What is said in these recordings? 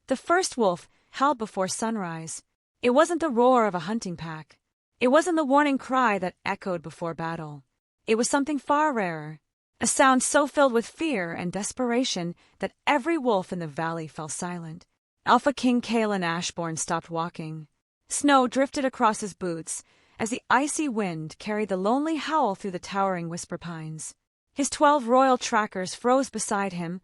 The first wolf howled before sunrise. It wasn't the roar of a hunting pack. It wasn't the warning cry that echoed before battle. It was something far rarer, a sound so filled with fear and desperation that every wolf in the valley fell silent. Alpha King Kaelen Ashbourne stopped walking. Snow drifted across his boots as the icy wind carried the lonely howl through the towering whisper pines. His 12 royal trackers froze beside him,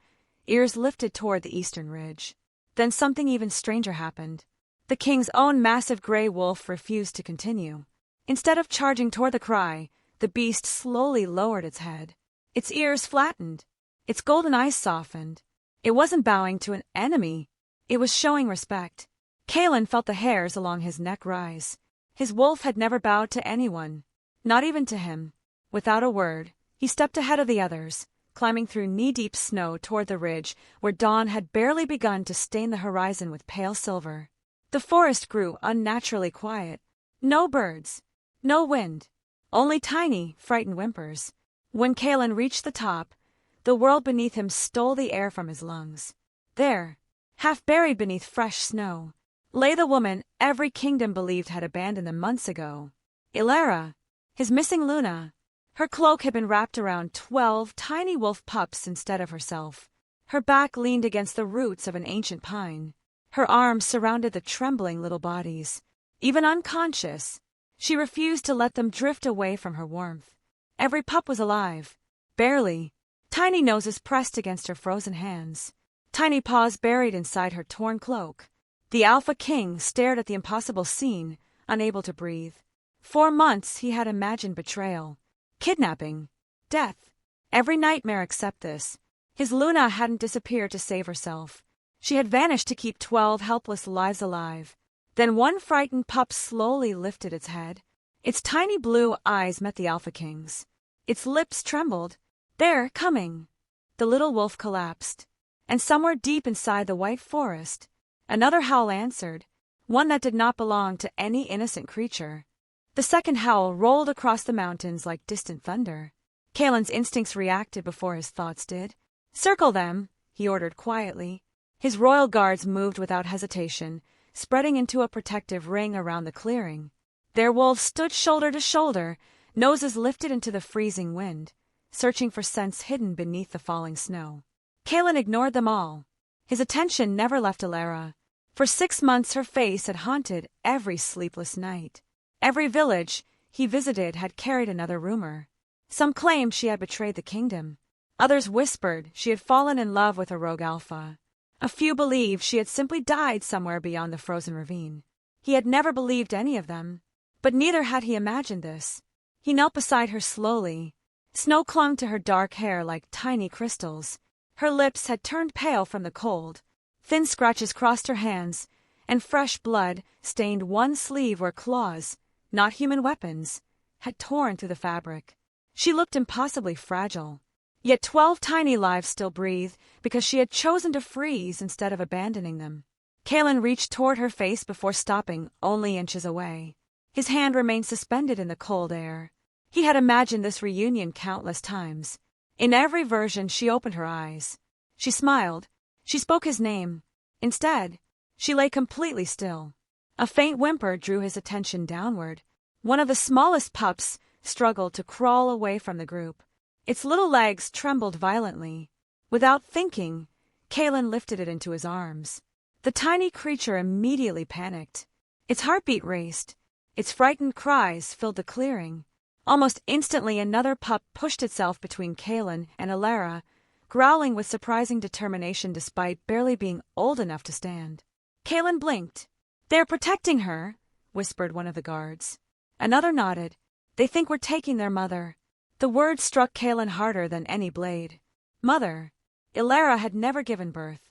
ears lifted toward the eastern ridge. Then something even stranger happened. The king's own massive gray wolf refused to continue. Instead of charging toward the cry, the beast slowly lowered its head. Its ears flattened. Its golden eyes softened. It wasn't bowing to an enemy. It was showing respect. Kaelen felt the hairs along his neck rise. His wolf had never bowed to anyone, not even to him. Without a word, he stepped ahead of the others, climbing through knee-deep snow toward the ridge where dawn had barely begun to stain the horizon with pale silver. The forest grew unnaturally quiet. No birds, no wind, only tiny, frightened whimpers. When Kaelen reached the top, the world beneath him stole the air from his lungs. There, half buried beneath fresh snow, lay the woman every kingdom believed had abandoned them months ago. Elara, his missing Luna. Her cloak had been wrapped around 12 tiny wolf pups instead of herself. Her back leaned against the roots of an ancient pine. Her arms surrounded the trembling little bodies. Even unconscious, she refused to let them drift away from her warmth. Every pup was alive, barely, tiny noses pressed against her frozen hands, tiny paws buried inside her torn cloak. The Alpha King stared at the impossible scene, unable to breathe. For months he had imagined betrayal, kidnapping, death. Every nightmare except this. His Luna hadn't disappeared to save herself. She had vanished to keep 12 helpless lives alive. Then one frightened pup slowly lifted its head. Its tiny blue eyes met the Alpha King's. Its lips trembled. They're coming. The little wolf collapsed. And somewhere deep inside the white forest, another howl answered, one that did not belong to any innocent creature. The second howl rolled across the mountains like distant thunder. Kaelen's instincts reacted before his thoughts did. "Circle them," he ordered quietly. His royal guards moved without hesitation, spreading into a protective ring around the clearing. Their wolves stood shoulder to shoulder, noses lifted into the freezing wind, searching for scents hidden beneath the falling snow. Kaelen ignored them all. His attention never left Elara. For 6 months her face had haunted every sleepless night. Every village he visited had carried another rumor. Some claimed she had betrayed the kingdom. Others whispered she had fallen in love with a rogue alpha. A few believed she had simply died somewhere beyond the frozen ravine. He had never believed any of them, but neither had he imagined this. He knelt beside her slowly. Snow clung to her dark hair like tiny crystals. Her lips had turned pale from the cold. Thin scratches crossed her hands, and fresh blood stained one sleeve where claws, not human weapons, had torn through the fabric. She looked impossibly fragile. Yet 12 tiny lives still breathed because she had chosen to freeze instead of abandoning them. Kaelen reached toward her face before stopping only inches away. His hand remained suspended in the cold air. He had imagined this reunion countless times. In every version she opened her eyes. She smiled. She spoke his name. Instead, she lay completely still. A faint whimper drew his attention downward. One of the smallest pups struggled to crawl away from the group. Its little legs trembled violently. Without thinking, Kaelen lifted it into his arms. The tiny creature immediately panicked. Its heartbeat raced. Its frightened cries filled the clearing. Almost instantly another pup pushed itself between Kaelen and Elara, growling with surprising determination despite barely being old enough to stand. Kaelen blinked. "They're protecting her," whispered one of the guards. Another nodded. "They think we're taking their mother." The word struck Kaelen harder than any blade. Mother. Elara had never given birth.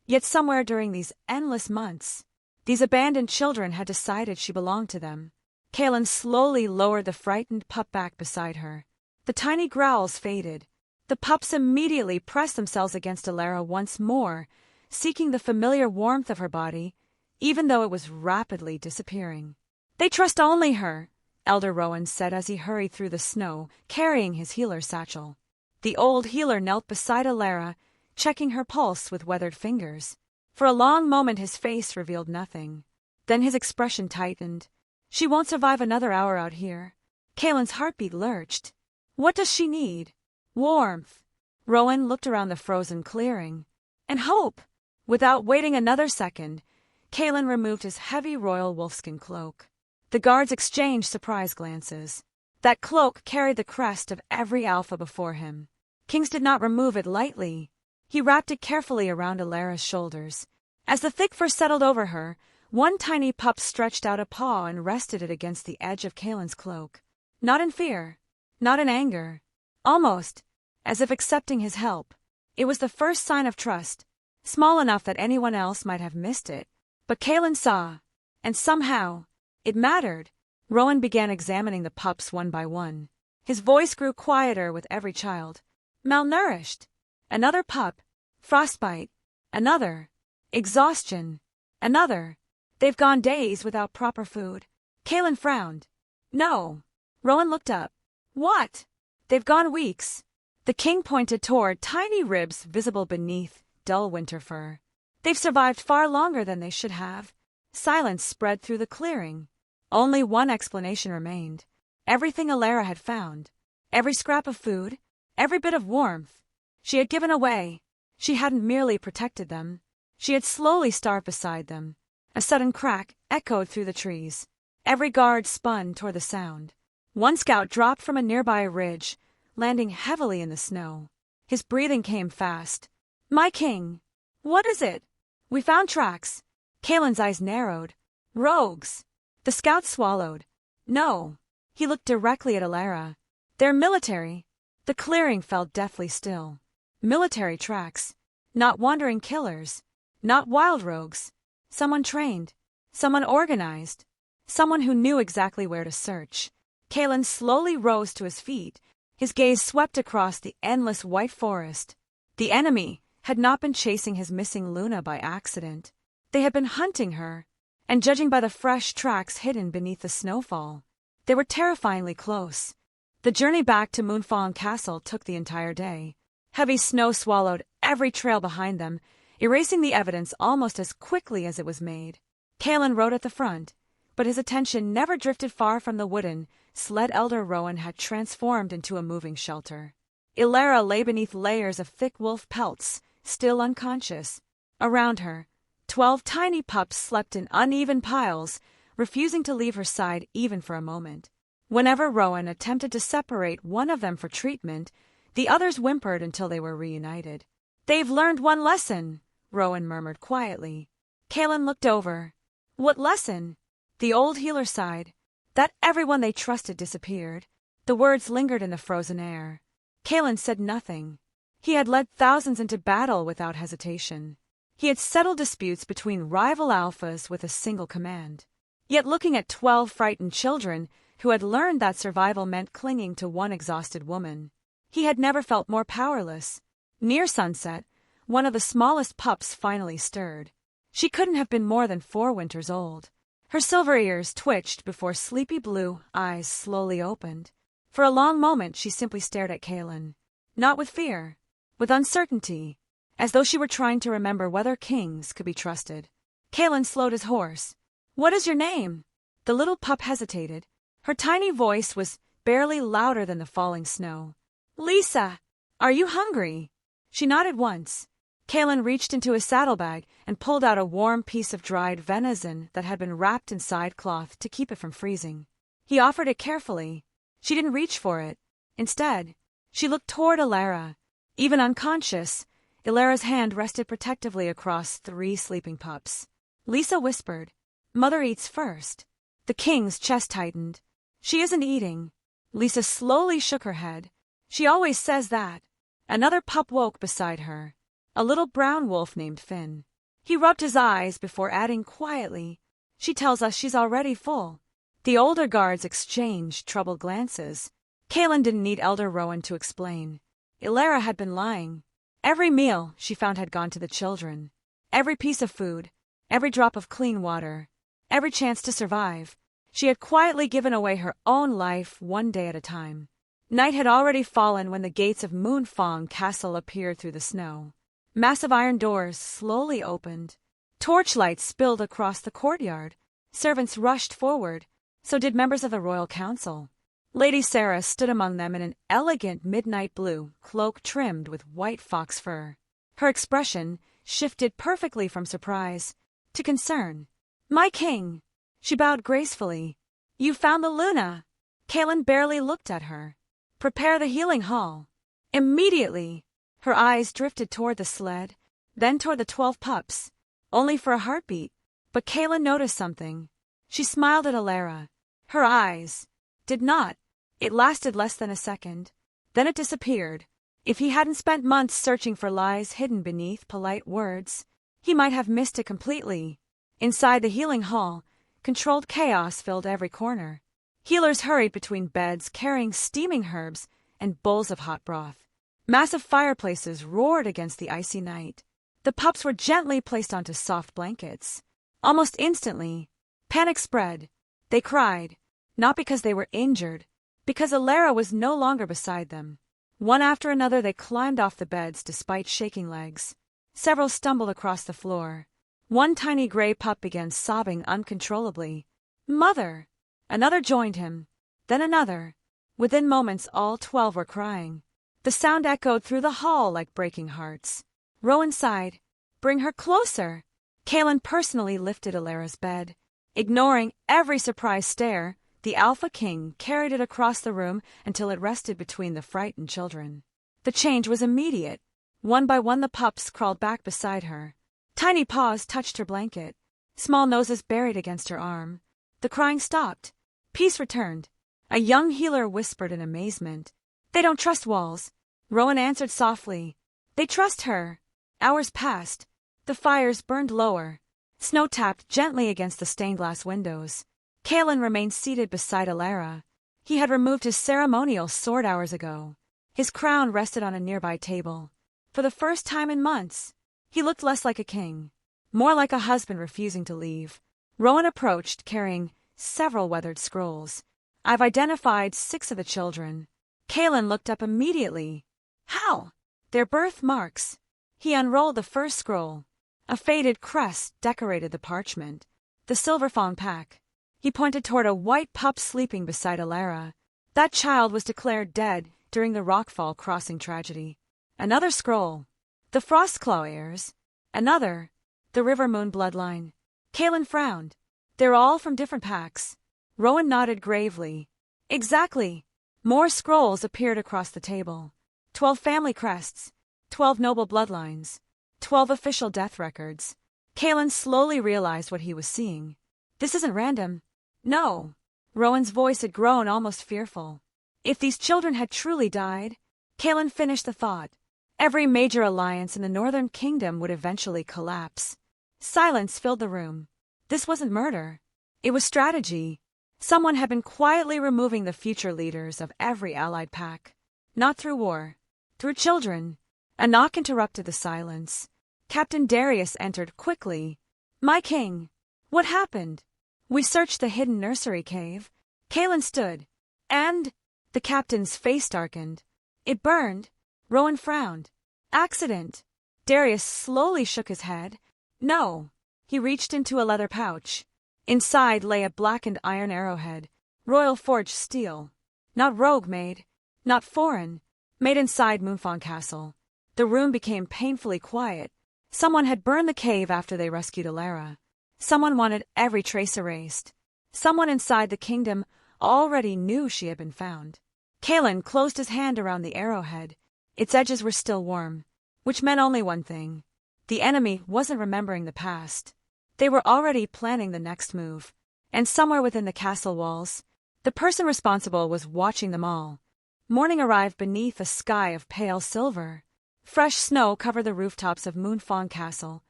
Yet somewhere during these endless months, these abandoned children had decided she belonged to them. Kaelen slowly lowered the frightened pup back beside her. The tiny growls faded. The pups immediately pressed themselves against Elara once more, seeking the familiar warmth of her body, even though it was rapidly disappearing. "They trust only her," Elder Rowan said as he hurried through the snow, carrying his healer's satchel. The old healer knelt beside Elara, checking her pulse with weathered fingers. For a long moment his face revealed nothing. Then his expression tightened. She won't survive another hour out here. Kaelen's heartbeat lurched. What does she need? Warmth. Rowan looked around the frozen clearing. And hope. Without waiting another second, Kaelen removed his heavy royal wolfskin cloak. The guards exchanged surprised glances. That cloak carried the crest of every alpha before him. Kings did not remove it lightly. He wrapped it carefully around Elara's shoulders. As the thick fur settled over her, one tiny pup stretched out a paw and rested it against the edge of Kaelen's cloak. Not in fear, not in anger, almost as if accepting his help. It was the first sign of trust, small enough that anyone else might have missed it. But Kaelen saw, and somehow, it mattered. Rowan began examining the pups one by one. His voice grew quieter with every child. Malnourished. Another pup. Frostbite. Another. Exhaustion. Another. They've gone days without proper food. Kaelen frowned. No. Rowan looked up. What? They've gone weeks. The king pointed toward tiny ribs visible beneath dull winter fur. They've survived far longer than they should have. Silence spread through the clearing. Only one explanation remained. Everything Elara had found. Every scrap of food. Every bit of warmth. She had given away. She hadn't merely protected them. She had slowly starved beside them. A sudden crack echoed through the trees. Every guard spun toward the sound. One scout dropped from a nearby ridge, landing heavily in the snow. His breathing came fast. My king! What is it? We found tracks. Kaelen's eyes narrowed. Rogues! The scout swallowed. No. He looked directly at Elara. They're military. The clearing fell deathly still. Military tracks. Not wandering killers. Not wild rogues. Someone trained. Someone organized. Someone who knew exactly where to search. Kaelen slowly rose to his feet. His gaze swept across the endless white forest. The enemy had not been chasing his missing Luna by accident. They had been hunting her, and judging by the fresh tracks hidden beneath the snowfall, they were terrifyingly close. The journey back to Moonfang Castle took the entire day. Heavy snow swallowed every trail behind them, erasing the evidence almost as quickly as it was made. Kaelen rode at the front, but his attention never drifted far from the wooden sled Elder Rowan had transformed into a moving shelter. Elara lay beneath layers of thick wolf pelts, still unconscious. Around her, 12 tiny pups slept in uneven piles, refusing to leave her side even for a moment. Whenever Rowan attempted to separate one of them for treatment, the others whimpered until they were reunited. They've learned one lesson, Rowan murmured quietly. Kaelen looked over. What lesson? The old healer sighed. That everyone they trusted disappeared. The words lingered in the frozen air. Kaelen said nothing. He had led thousands into battle without hesitation. He had settled disputes between rival alphas with a single command. Yet looking at 12 frightened children who had learned that survival meant clinging to one exhausted woman, he had never felt more powerless. Near sunset, one of the smallest pups finally stirred. She couldn't have been more than 4 winters old. Her silver ears twitched before sleepy blue eyes slowly opened. For a long moment she simply stared at Kaelen. Not with fear, with uncertainty, as though she were trying to remember whether kings could be trusted. Kaelen slowed his horse. What is your name? The little pup hesitated. Her tiny voice was barely louder than the falling snow. Lisa! Are you hungry? She nodded once. Kaelen reached into his saddlebag and pulled out a warm piece of dried venison that had been wrapped inside cloth to keep it from freezing. He offered it carefully. She didn't reach for it. Instead, she looked toward Elara. Even unconscious, Elara's hand rested protectively across 3 sleeping pups. Lisa whispered, Mother eats first. The king's chest tightened. She isn't eating. Lisa slowly shook her head. She always says that. Another pup woke beside her. A little brown wolf named Finn. He rubbed his eyes before adding quietly, She tells us she's already full. The older guards exchanged troubled glances. Kaelen didn't need Elder Rowan to explain. Elara had been lying. Every meal she found had gone to the children. Every piece of food, every drop of clean water, every chance to survive. She had quietly given away her own life one day at a time. Night had already fallen when the gates of Moonfang Castle appeared through the snow. Massive iron doors slowly opened. Torchlight spilled across the courtyard. Servants rushed forward. So did members of the royal council. Lady Sarah stood among them in an elegant midnight blue cloak trimmed with white fox fur. Her expression shifted perfectly from surprise to concern. "My king!" She bowed gracefully. "You found the Luna!" Kaelen barely looked at her. "Prepare the healing hall." Immediately, her eyes drifted toward the sled, then toward the 12 pups, only for a heartbeat. But Kaelen noticed something. She smiled at Elara. Her eyes did not. It lasted less than a second. Then it disappeared. If he hadn't spent months searching for lies hidden beneath polite words, he might have missed it completely. Inside the healing hall, controlled chaos filled every corner. Healers hurried between beds carrying steaming herbs and bowls of hot broth. Massive fireplaces roared against the icy night. The pups were gently placed onto soft blankets. Almost instantly, panic spread. They cried, not because they were injured, because Elara was no longer beside them. One after another they climbed off the beds despite shaking legs. Several stumbled across the floor. One tiny gray pup began sobbing uncontrollably. "Mother!" Another joined him. Then another. Within moments all 12 were crying. The sound echoed through the hall like breaking hearts. Rowan sighed. "Bring her closer." Kaelen personally lifted Elara's bed. Ignoring every surprised stare, the Alpha King carried it across the room until it rested between the frightened children. The change was immediate. One by one the pups crawled back beside her. Tiny paws touched her blanket. Small noses buried against her arm. The crying stopped. Peace returned. A young healer whispered in amazement. "They don't trust walls." Rowan answered softly. "They trust her." Hours passed. The fires burned lower. Snow tapped gently against the stained glass windows. Kaelen remained seated beside Elara. He had removed his ceremonial sword hours ago. His crown rested on a nearby table. For the first time in months, he looked less like a king, more like a husband refusing to leave. Rowan approached, carrying several weathered scrolls. "I've identified 6 of the children." Kaelen looked up immediately. "How?" "Their birth marks." He unrolled the first scroll. A faded crest decorated the parchment. "The Silver Fawn Pack." He pointed toward a white pup sleeping beside Elara. That child was declared dead during the Rockfall Crossing tragedy. Another scroll. "The Frostclaw heirs." Another. "The River Moon bloodline." Kaelen frowned. "They're all from different packs." Rowan nodded gravely. "Exactly." More scrolls appeared across the table. 12 family crests. 12 noble bloodlines. 12 official death records. Kaelen slowly realized what he was seeing. "This isn't random." "No." Rowan's voice had grown almost fearful. "If these children had truly died," Kaelen finished the thought, "every major alliance in the Northern Kingdom would eventually collapse." Silence filled the room. This wasn't murder. It was strategy. Someone had been quietly removing the future leaders of every allied pack. Not through war. Through children. A knock interrupted the silence. Captain Darius entered quickly. "My king." "What happened?" "We searched the hidden nursery cave." Kaelen stood. "And?" The captain's face darkened. "It burned." Rowan frowned. "Accident." Darius slowly shook his head. "No." He reached into a leather pouch. Inside lay a blackened iron arrowhead, royal forged steel. Not rogue made, not foreign, made inside Moonfawn Castle. The room became painfully quiet. Someone had burned the cave after they rescued Elara. Someone wanted every trace erased. Someone inside the kingdom already knew she had been found. Kaelen closed his hand around the arrowhead. Its edges were still warm, which meant only one thing. The enemy wasn't remembering the past. They were already planning the next move. And somewhere within the castle walls, the person responsible was watching them all. Morning arrived beneath a sky of pale silver. Fresh snow covered the rooftops of Moonfawn Castle,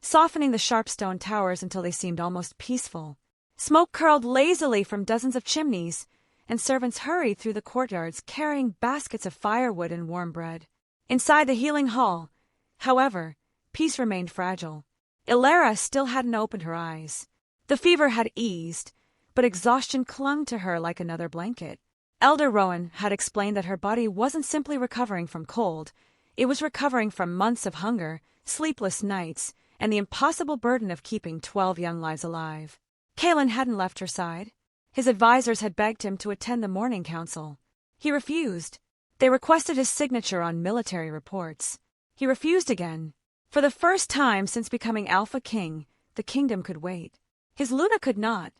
softening the sharp stone towers until they seemed almost peaceful. Smoke curled lazily from dozens of chimneys, and servants hurried through the courtyards carrying baskets of firewood and warm bread. Inside the healing hall, however, peace remained fragile. Elara still hadn't opened her eyes. The fever had eased, but exhaustion clung to her like another blanket. Elder Rowan had explained that her body wasn't simply recovering from cold. It was recovering from months of hunger, sleepless nights, and the impossible burden of keeping 12 young lives alive. Kaelen hadn't left her side. His advisors had begged him to attend the morning council. He refused. They requested his signature on military reports. He refused again. For the first time since becoming Alpha King, the kingdom could wait. His Luna could not.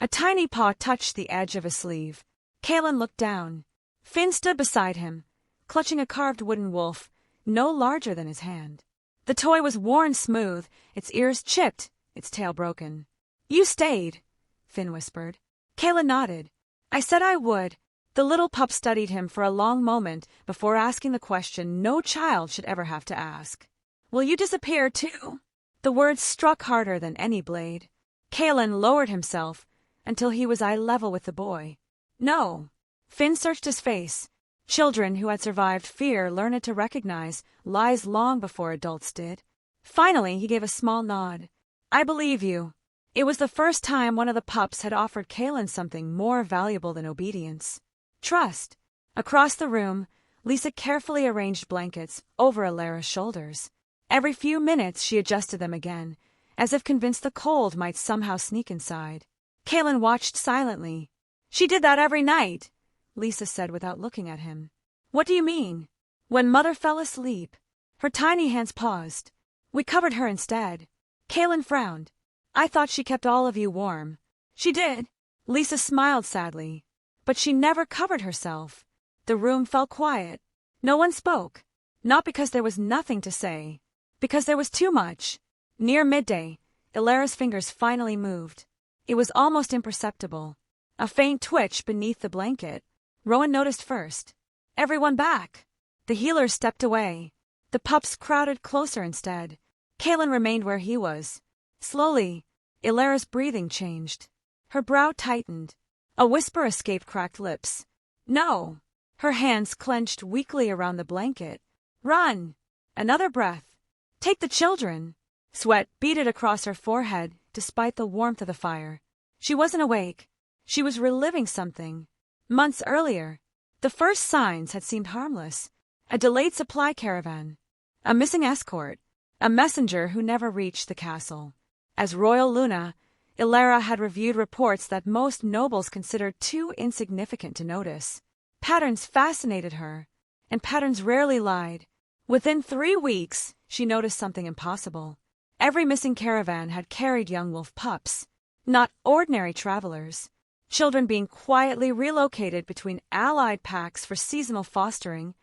A tiny paw touched the edge of his sleeve. Kaelen looked down. Finn stood beside him, clutching a carved wooden wolf, no larger than his hand. The toy was worn smooth, its ears chipped, its tail broken. "You stayed," Finn whispered. Kaelen nodded. "I said I would." The little pup studied him for a long moment before asking the question no child should ever have to ask. "Will you disappear too?" The words struck harder than any blade. Kaelen lowered himself until he was eye level with the boy. "No." Finn searched his face. Children who had survived fear learned to recognize lies long before adults did. Finally, he gave a small nod. "I believe you." It was the first time one of the pups had offered Kaelen something more valuable than obedience. Trust. Across the room, Lisa carefully arranged blankets over Elara's shoulders. Every few minutes she adjusted them again, as if convinced the cold might somehow sneak inside. Kaelen watched silently. "She did that every night," Lisa said without looking at him. "What do you mean?" "When Mother fell asleep." Her tiny hands paused. "We covered her instead." Kaelen frowned. "I thought she kept all of you warm." "She did." Lisa smiled sadly. "But she never covered herself." The room fell quiet. No one spoke. Not because there was nothing to say. Because there was too much. Near midday, Elara's fingers finally moved. It was almost imperceptible. A faint twitch beneath the blanket. Rowan noticed first. "Everyone back." The healers stepped away. The pups crowded closer instead. Kaelen remained where he was. Slowly, Elara's breathing changed. Her brow tightened. A whisper escaped cracked lips. "No." Her hands clenched weakly around the blanket. "Run." Another breath. "Take the children." Sweat beaded across her forehead despite the warmth of the fire. She wasn't awake. She was reliving something. Months earlier, the first signs had seemed harmless. A delayed supply caravan. A missing escort. A messenger who never reached the castle. As Royal Luna, Elara had reviewed reports that most nobles considered too insignificant to notice. Patterns fascinated her, and patterns rarely lied. Within 3 weeks, she noticed something impossible. Every missing caravan had carried young wolf pups. Not ordinary travelers. Children being quietly relocated between allied packs for seasonal fostering,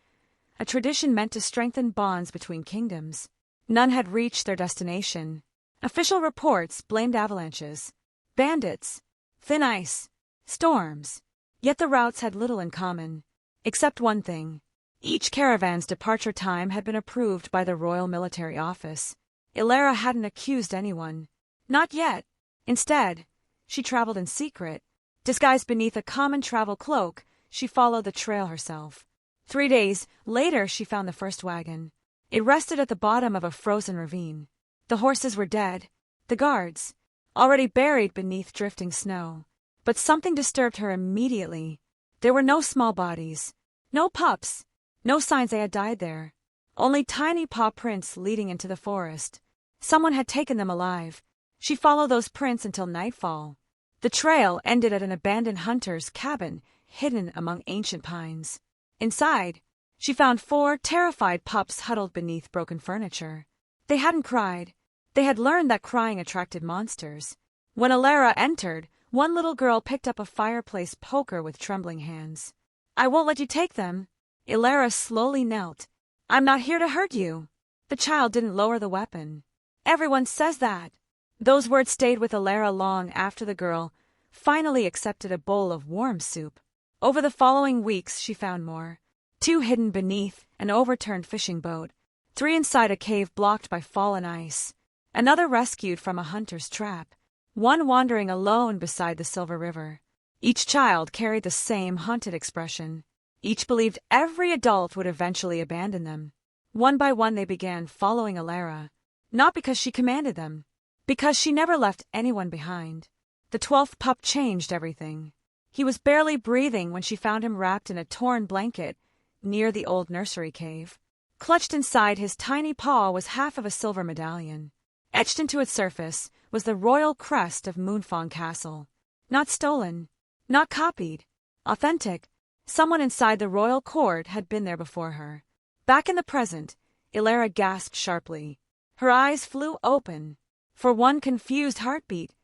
a tradition meant to strengthen bonds between kingdoms. None had reached their destination. Official reports blamed avalanches, bandits, thin ice, storms. Yet the routes had little in common, except one thing. Each caravan's departure time had been approved by the Royal Military Office. Elara hadn't accused anyone. Not yet. Instead, she traveled in secret. Disguised beneath a common travel cloak, she followed the trail herself. 3 days later, she found the first wagon. It rested at the bottom of a frozen ravine. The horses were dead, the guards, already buried beneath drifting snow. But something disturbed her immediately. There were no small bodies, no pups, no signs they had died there. Only tiny paw prints leading into the forest. Someone had taken them alive. She followed those prints until nightfall. The trail ended at an abandoned hunter's cabin hidden among ancient pines. Inside, she found 4 terrified pups huddled beneath broken furniture. They hadn't cried. They had learned that crying attracted monsters. When Elara entered, one little girl picked up a fireplace poker with trembling hands. "I won't let you take them." Elara slowly knelt. "I'm not here to hurt you." The child didn't lower the weapon. "Everyone says that." Those words stayed with Elara long after the girl finally accepted a bowl of warm soup. Over the following weeks, she found more. 2 hidden beneath an overturned fishing boat. 3 inside a cave blocked by fallen ice. Another rescued from a hunter's trap. 1 wandering alone beside the Silver River. Each child carried the same haunted expression. Each believed every adult would eventually abandon them. One by one they began following Elara. Not because she commanded them. Because she never left anyone behind. The 12th pup changed everything. He was barely breathing when she found him wrapped in a torn blanket near the old nursery cave. Clutched inside his tiny paw was half of a silver medallion. Etched into its surface was the royal crest of Moonfang Castle. Not stolen, not copied, authentic. Someone inside the royal court had been there before her. Back in the present, Elara gasped sharply. Her eyes flew open. For one confused heartbeat,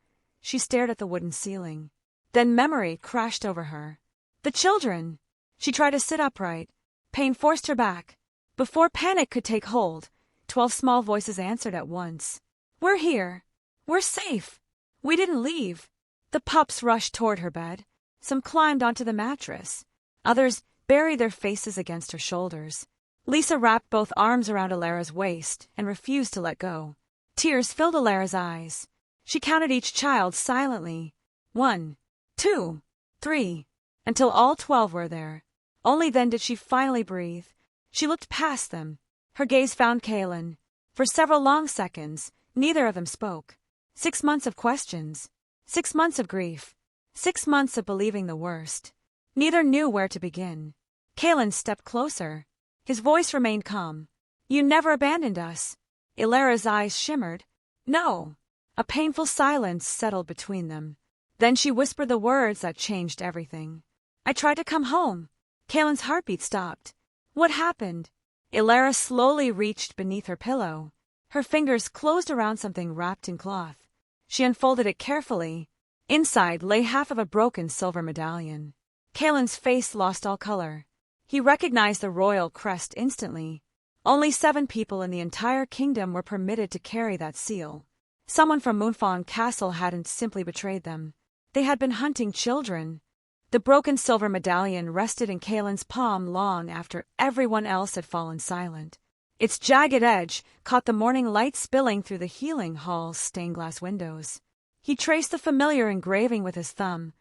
she stared at the wooden ceiling. Then memory crashed over her. The children! She tried to sit upright. Pain forced her back. Before panic could take hold, 12 small voices answered at once. We're here. We're safe. We didn't leave. The pups rushed toward her bed. Some climbed onto the mattress. Others buried their faces against her shoulders. Lisa wrapped both arms around Elara's waist and refused to let go. Tears filled Elara's eyes. She counted each child silently. 1, 2, 3, until all 12 were there. Only then did she finally breathe. She looked past them. Her gaze found Kaelen. For several long seconds, neither of them spoke. 6 months of questions. 6 months of grief. 6 months of believing the worst. Neither knew where to begin. Kaelen stepped closer. His voice remained calm. You never abandoned us. Elara's eyes shimmered. No. A painful silence settled between them. Then she whispered the words that changed everything. I tried to come home. Kaelen's heartbeat stopped. What happened? Elara slowly reached beneath her pillow. Her fingers closed around something wrapped in cloth. She unfolded it carefully. Inside lay half of a broken silver medallion. Kaelen's face lost all color. He recognized the royal crest instantly. Only 7 people in the entire kingdom were permitted to carry that seal. Someone from Moonfang Castle hadn't simply betrayed them. They had been hunting children. The broken silver medallion rested in Kaelen's palm long after everyone else had fallen silent. Its jagged edge caught the morning light spilling through the healing hall's stained-glass windows. He traced the familiar engraving with his thumb,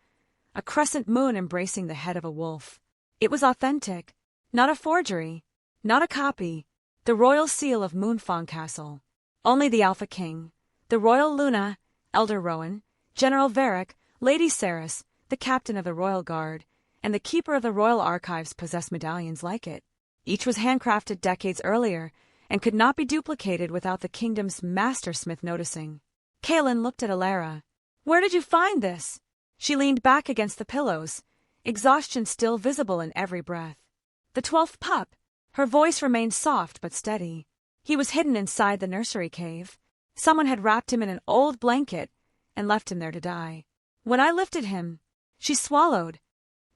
a crescent moon embracing the head of a wolf. It was authentic, not a forgery, not a copy, the royal seal of Moonfang Castle. Only the Alpha King, the royal Luna, Elder Rowan, General Varric, Lady Saris, the captain of the royal guard, and the keeper of the royal archives possessed medallions like it. Each was handcrafted decades earlier and could not be duplicated without the kingdom's mastersmith noticing. Kaelen looked at Elara. Where did you find this? She leaned back against the pillows, exhaustion still visible in every breath. The 12th pup. Her voice remained soft but steady. He was hidden inside the nursery cave. Someone had wrapped him in an old blanket and left him there to die. When I lifted him, she swallowed.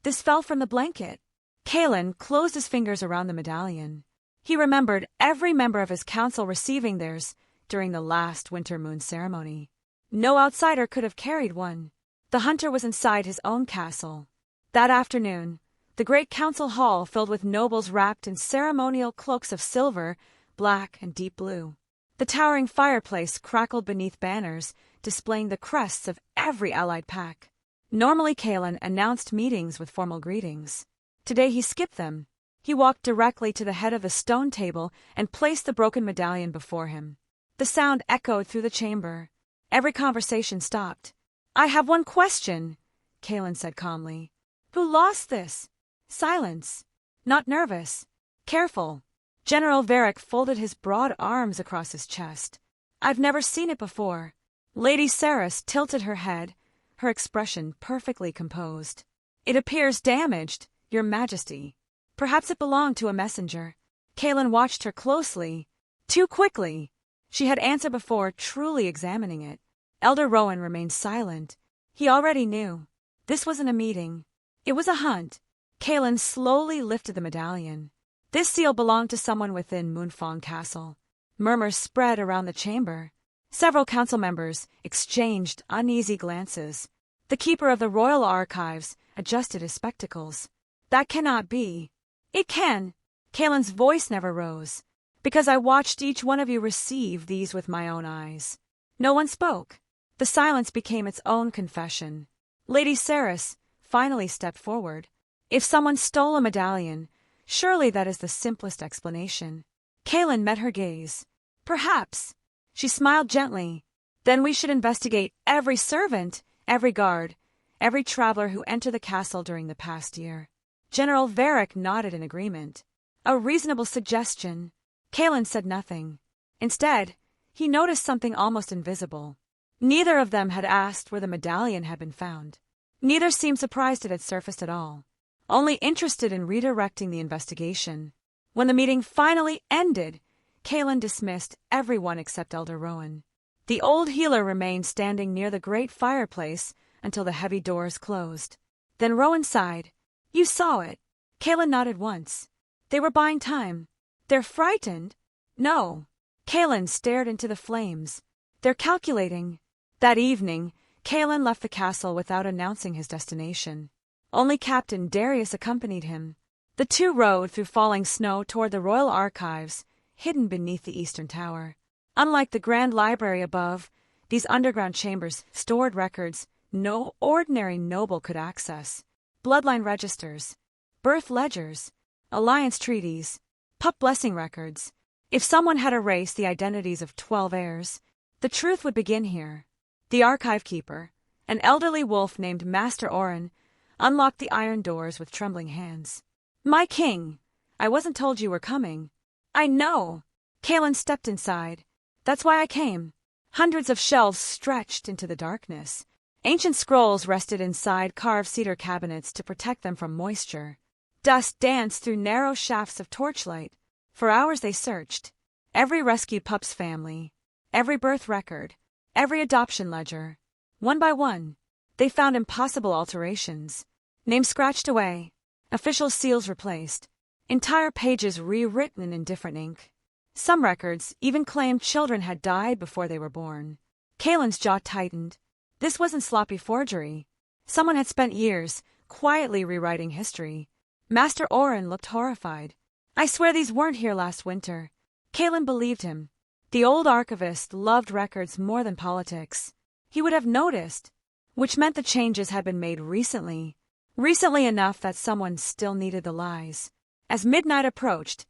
This fell from the blanket. Kaelen closed his fingers around the medallion. He remembered every member of his council receiving theirs during the last winter moon ceremony. No outsider could have carried one. The hunter was inside his own castle. That afternoon, the great council hall filled with nobles wrapped in ceremonial cloaks of silver, black, and deep blue. The towering fireplace crackled beneath banners displaying the crests of every allied pack. Normally Kaelen announced meetings with formal greetings. Today he skipped them. He walked directly to the head of the stone table and placed the broken medallion before him. The sound echoed through the chamber. Every conversation stopped. I have one question, Kaelen said calmly. Who lost this? Silence. Not nervous. Careful. General Varric folded his broad arms across his chest. I've never seen it before. Lady Saris tilted her head, her expression perfectly composed. It appears damaged, Your Majesty. Perhaps it belonged to a messenger. Kaelen watched her closely. Too quickly. She had answered before truly examining it. Elder Rowan remained silent. He already knew. This wasn't a meeting. It was a hunt. Kaelen slowly lifted the medallion. This seal belonged to someone within Moonfang Castle. Murmurs spread around the chamber. Several council members exchanged uneasy glances. The keeper of the royal archives adjusted his spectacles. That cannot be. It can. Kaelen's voice never rose. Because I watched each one of you receive these with my own eyes. No one spoke. The silence became its own confession. Lady Saris finally stepped forward. If someone stole a medallion, surely that is the simplest explanation. Kaelen met her gaze. Perhaps. She smiled gently. Then we should investigate every servant, every guard, every traveler who entered the castle during the past year. General Varric nodded in agreement. A reasonable suggestion. Kaelen said nothing. Instead, he noticed something almost invisible. Neither of them had asked where the medallion had been found. Neither seemed surprised it had surfaced at all, only interested in redirecting the investigation. When the meeting finally ended, Kaelen dismissed everyone except Elder Rowan. The old healer remained standing near the great fireplace until the heavy doors closed. Then Rowan sighed. "You saw it." Kaelen nodded once. "They were buying time." "They're frightened?" "No." Kaelen stared into the flames. "They're calculating." That evening, Kaelen left the castle without announcing his destination. Only Captain Darius accompanied him. The two rode through falling snow toward the royal archives, hidden beneath the eastern tower. Unlike the grand library above, these underground chambers stored records no ordinary noble could access. Bloodline registers, birth ledgers, alliance treaties, pup blessing records. If someone had erased the identities of 12 heirs, the truth would begin here. The archive keeper, an elderly wolf named Master Oren, unlocked the iron doors with trembling hands. "My king, I wasn't told you were coming." "I know." Kaelen stepped inside. "That's why I came." Hundreds of shelves stretched into the darkness. Ancient scrolls rested inside carved cedar cabinets to protect them from moisture. Dust danced through narrow shafts of torchlight. For hours they searched. Every rescued pup's family, every birth record, every adoption ledger. One by one, they found impossible alterations. Names scratched away, official seals replaced, entire pages rewritten in different ink. Some records even claimed children had died before they were born. Kaelen's jaw tightened. This wasn't sloppy forgery. Someone had spent years quietly rewriting history. Master Oren looked horrified. "I swear these weren't here last winter." Kaelen believed him. The old archivist loved records more than politics. He would have noticed, which meant the changes had been made recently. Recently enough that someone still needed the lies. As midnight approached,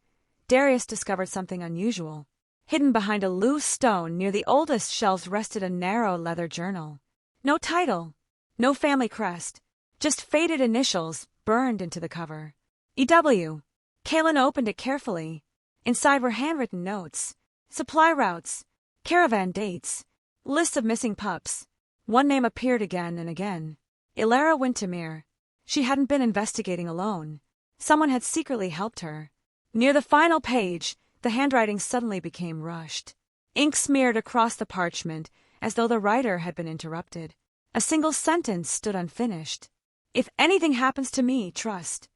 Darius discovered something unusual. Hidden behind a loose stone near the oldest shelves rested a narrow leather journal. No title, no family crest, just faded initials burned into the cover. E.W. Kaelen opened it carefully. Inside were handwritten notes, supply routes, caravan dates, lists of missing pups. One name appeared again and again. Elara Wintermere. She hadn't been investigating alone. Someone had secretly helped her. Near the final page, the handwriting suddenly became rushed. Ink smeared across the parchment as though the writer had been interrupted. A single sentence stood unfinished. "If anything happens to me, trust."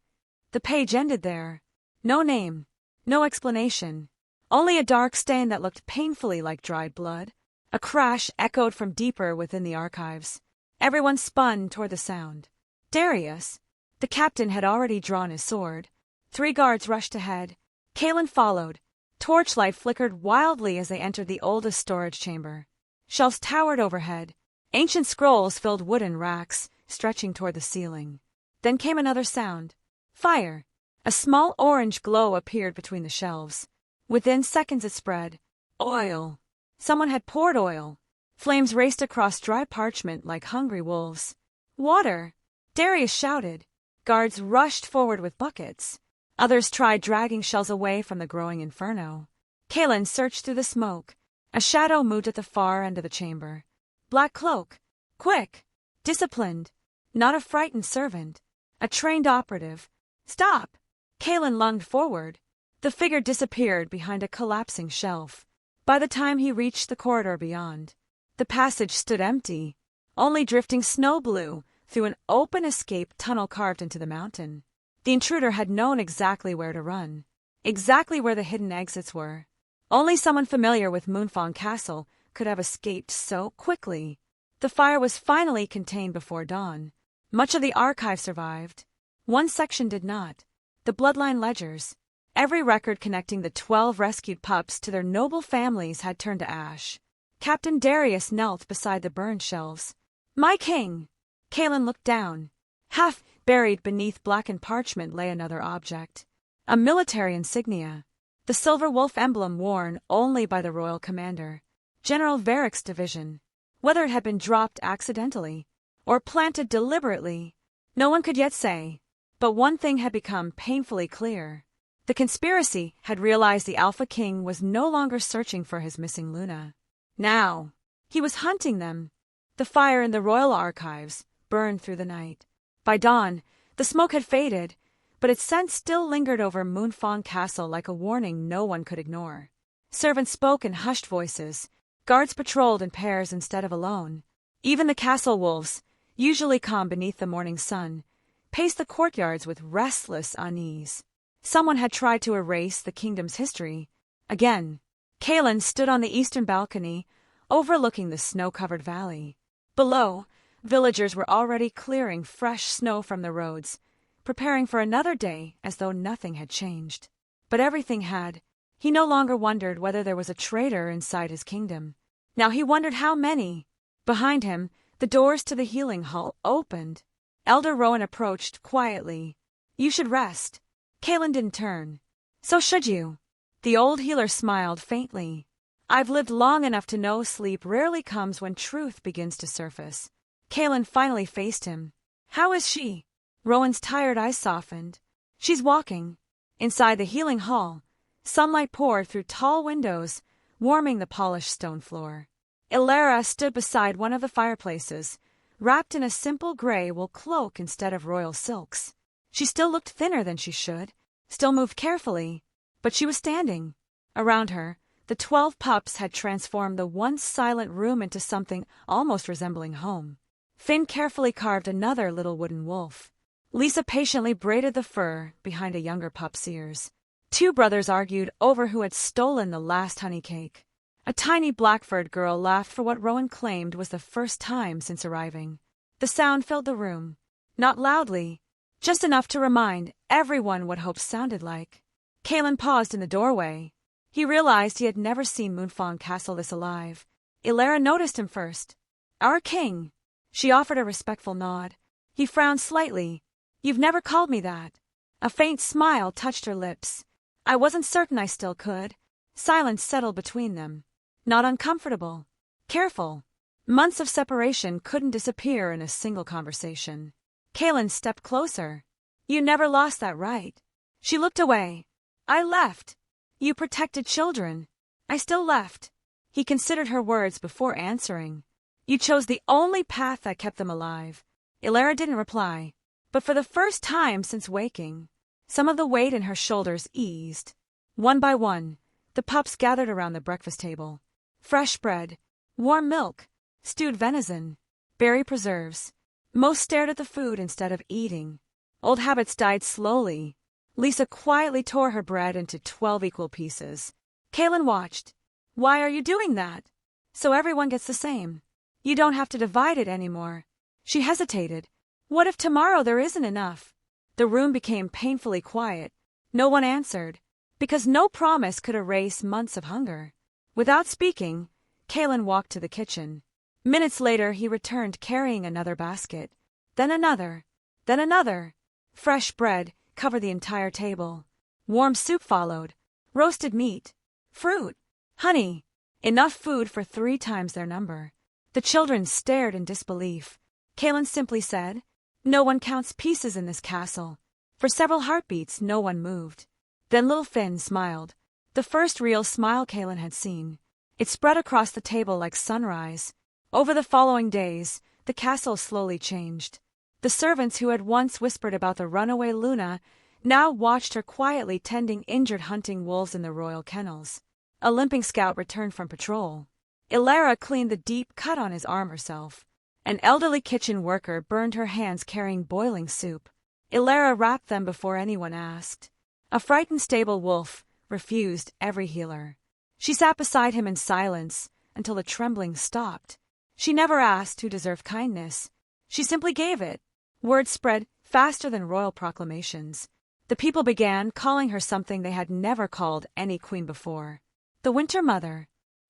The page ended there. No name, no explanation. Only a dark stain that looked painfully like dried blood. A crash echoed from deeper within the archives. Everyone spun toward the sound. Darius, the captain, had already drawn his sword. 3 guards rushed ahead. Kaelen followed. Torchlight flickered wildly as they entered the oldest storage chamber. Shelves towered overhead. Ancient scrolls filled wooden racks, stretching toward the ceiling. Then came another sound. Fire. A small orange glow appeared between the shelves. Within seconds it spread. Oil. Someone had poured oil. Flames raced across dry parchment like hungry wolves. Water. Darius shouted. Guards rushed forward with buckets. Others tried dragging shells away from the growing inferno. Kaelen searched through the smoke. A shadow moved at the far end of the chamber. Black cloak. Quick. Disciplined. Not a frightened servant. A trained operative. "Stop!" Kaelen lunged forward. The figure disappeared behind a collapsing shelf. By the time he reached the corridor beyond, the passage stood empty. Only drifting snow blew through an open escape tunnel carved into the mountain. The intruder had known exactly where to run, exactly where the hidden exits were. Only someone familiar with Moonfang Castle could have escaped so quickly. The fire was finally contained before dawn. Much of the archive survived. One section did not. The bloodline ledgers. Every record connecting the 12 rescued pups to their noble families had turned to ash. Captain Darius knelt beside the burned shelves. "My king!" Kaelen looked down. Half buried beneath blackened parchment lay another object. A military insignia. The silver wolf emblem worn only by the royal commander. General Varick's division. Whether it had been dropped accidentally or planted deliberately, no one could yet say. But one thing had become painfully clear. The conspiracy had realized the Alpha King was no longer searching for his missing Luna. Now, he was hunting them. The fire in the royal archives burned through the night. By dawn, the smoke had faded, but its scent still lingered over Moonfang Castle like a warning no one could ignore. Servants spoke in hushed voices. Guards patrolled in pairs instead of alone. Even the castle wolves, usually calm beneath the morning sun, paced the courtyards with restless unease. Someone had tried to erase the kingdom's history. Again, Kaelen stood on the eastern balcony, overlooking the snow-covered valley. Below, villagers were already clearing fresh snow from the roads, preparing for another day as though nothing had changed. But everything had. He no longer wondered whether there was a traitor inside his kingdom. Now he wondered how many. Behind him, the doors to the healing hall opened. Elder Rowan approached quietly. "You should rest." Kaelen didn't turn. "So should you." The old healer smiled faintly. "I've lived long enough to know sleep rarely comes when truth begins to surface." Kaelen finally faced him. "How is she?" Rowan's tired eyes softened. "She's walking." Inside the healing hall, sunlight poured through tall windows, warming the polished stone floor. Elara stood beside one of the fireplaces, wrapped in a simple gray wool cloak instead of royal silks. She still looked thinner than she should, still moved carefully, but she was standing. Around her, the 12 pups had transformed the once silent room into something almost resembling home. Finn carefully carved another little wooden wolf. Lisa patiently braided the fur behind a younger pup's ears. 2 brothers argued over who had stolen the last honey cake. A tiny black-furred girl laughed for what Rowan claimed was the first time since arriving. The sound filled the room. Not loudly, just enough to remind everyone what hope sounded like. Kaelen paused in the doorway. He realized he had never seen Moonfang Castle this alive. Elara noticed him first. "Our king." She offered a respectful nod. He frowned slightly. "You've never called me that." A faint smile touched her lips. "I wasn't certain I still could." Silence settled between them. Not uncomfortable. Careful. Months of separation couldn't disappear in a single conversation. Kaelen stepped closer. "You never lost that right." She looked away. "I left. You protected children." "I still left." He considered her words before answering. "You chose the only path that kept them alive." Elara didn't reply, but for the first time since waking, some of the weight in her shoulders eased. One by one, the pups gathered around the breakfast table. Fresh bread, warm milk, stewed venison, berry preserves. Most stared at the food instead of eating. Old habits died slowly. Lisa quietly tore her bread into 12 equal pieces. Kaelen watched. "Why are you doing that?" "So everyone gets the same. You don't have to divide it anymore." She hesitated. "What if tomorrow there isn't enough?" The room became painfully quiet. No one answered, because no promise could erase months of hunger. Without speaking, Kaelen walked to the kitchen. Minutes later he returned carrying another basket. Then another. Then another. Fresh bread covered the entire table. Warm soup followed. Roasted meat. Fruit. Honey. Enough food for 3 times their number. The children stared in disbelief. Kaelen simply said, "No one counts pieces in this castle." For several heartbeats no one moved. Then little Finn smiled. The first real smile Kaelen had seen. It spread across the table like sunrise. Over the following days, the castle slowly changed. The servants who had once whispered about the runaway Luna now watched her quietly tending injured hunting wolves in the royal kennels. A limping scout returned from patrol. Elara cleaned the deep cut on his arm herself. An elderly kitchen worker burned her hands carrying boiling soup. Elara wrapped them before anyone asked. A frightened stable wolf refused every healer. She sat beside him in silence until the trembling stopped. She never asked who deserved kindness. She simply gave it. Word spread faster than royal proclamations. The people began calling her something they had never called any queen before. The Winter Mother.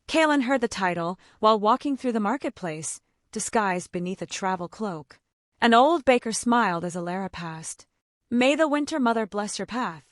Kaelen heard the title while walking through the marketplace, disguised beneath a travel cloak. An old baker smiled as Elara passed. "May the Winter Mother bless your path."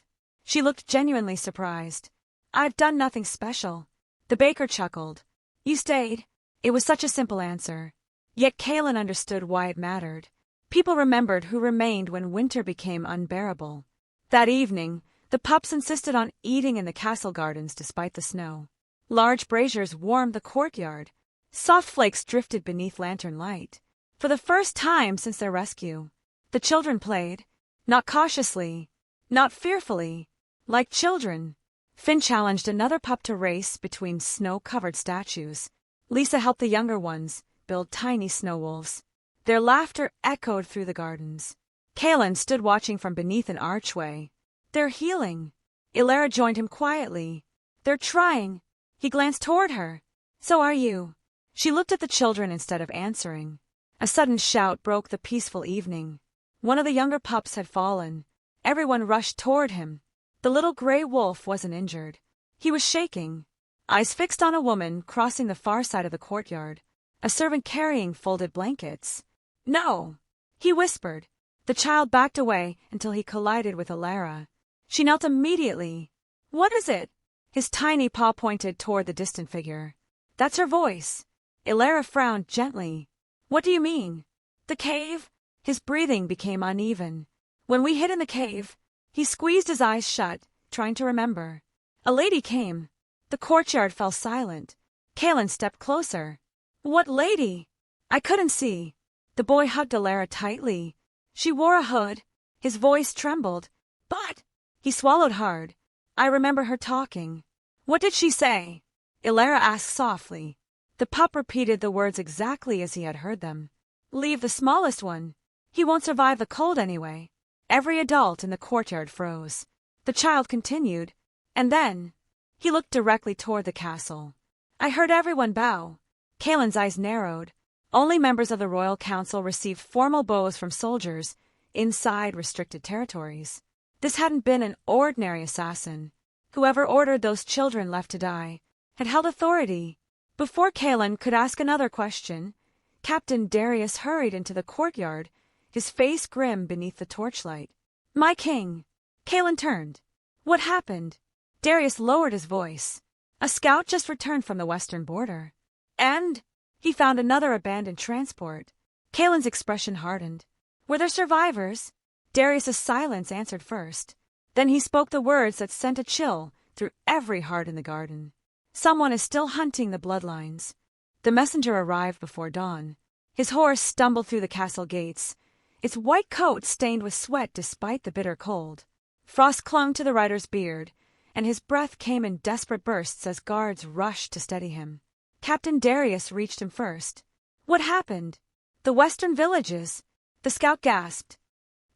She looked genuinely surprised. "I've done nothing special." The baker chuckled. "You stayed." It was such a simple answer. Yet Kaelen understood why it mattered. People remembered who remained when winter became unbearable. That evening, the pups insisted on eating in the castle gardens despite the snow. Large braziers warmed the courtyard. Soft flakes drifted beneath lantern light. For the first time since their rescue, the children played, not cautiously, not fearfully, like children. Finn challenged another pup to race between snow-covered statues. Lisa helped the younger ones build tiny snow wolves. Their laughter echoed through the gardens. Kaelen stood watching from beneath an archway. They're healing. Elara joined him quietly. They're trying. He glanced toward her. So are you. She looked at the children instead of answering. A sudden shout broke the peaceful evening. One of the younger pups had fallen. Everyone rushed toward him. The little gray wolf wasn't injured. He was shaking, eyes fixed on a woman crossing the far side of the courtyard, a servant carrying folded blankets. No, he whispered. The child backed away until he collided with Elara. She knelt immediately. What is it? His tiny paw pointed toward the distant figure. That's her voice. Elara frowned gently. What do you mean? The cave? His breathing became uneven. When we hid in the cave, he squeezed his eyes shut, trying to remember. A lady came. The courtyard fell silent. Kaelen stepped closer. What lady? I couldn't see. The boy hugged Elara tightly. She wore a hood. His voice trembled. But he swallowed hard. I remember her talking. What did she say? Elara asked softly. The pup repeated the words exactly as he had heard them. Leave the smallest one. He won't survive the cold anyway. Every adult in the courtyard froze. The child continued. And then he looked directly toward the castle. I heard everyone bow. Kaelen's eyes narrowed. Only members of the royal council received formal bows from soldiers inside restricted territories. This hadn't been an ordinary assassin. Whoever ordered those children left to die had held authority. Before Kaelen could ask another question, Captain Darius hurried into the courtyard, his face grim beneath the torchlight. My king! Kaelen turned. What happened? Darius lowered his voice. A scout just returned from the western border. And he found another abandoned transport. Kaelen's expression hardened. Were there survivors? Darius's silence answered first. Then he spoke the words that sent a chill through every heart in the garden. Someone is still hunting the Bloodlines. The messenger arrived before dawn. His horse stumbled through the castle gates, its white coat stained with sweat despite the bitter cold. Frost clung to the rider's beard, and his breath came in desperate bursts as guards rushed to steady him. Captain Darius reached him first. What happened? The western villages. The scout gasped.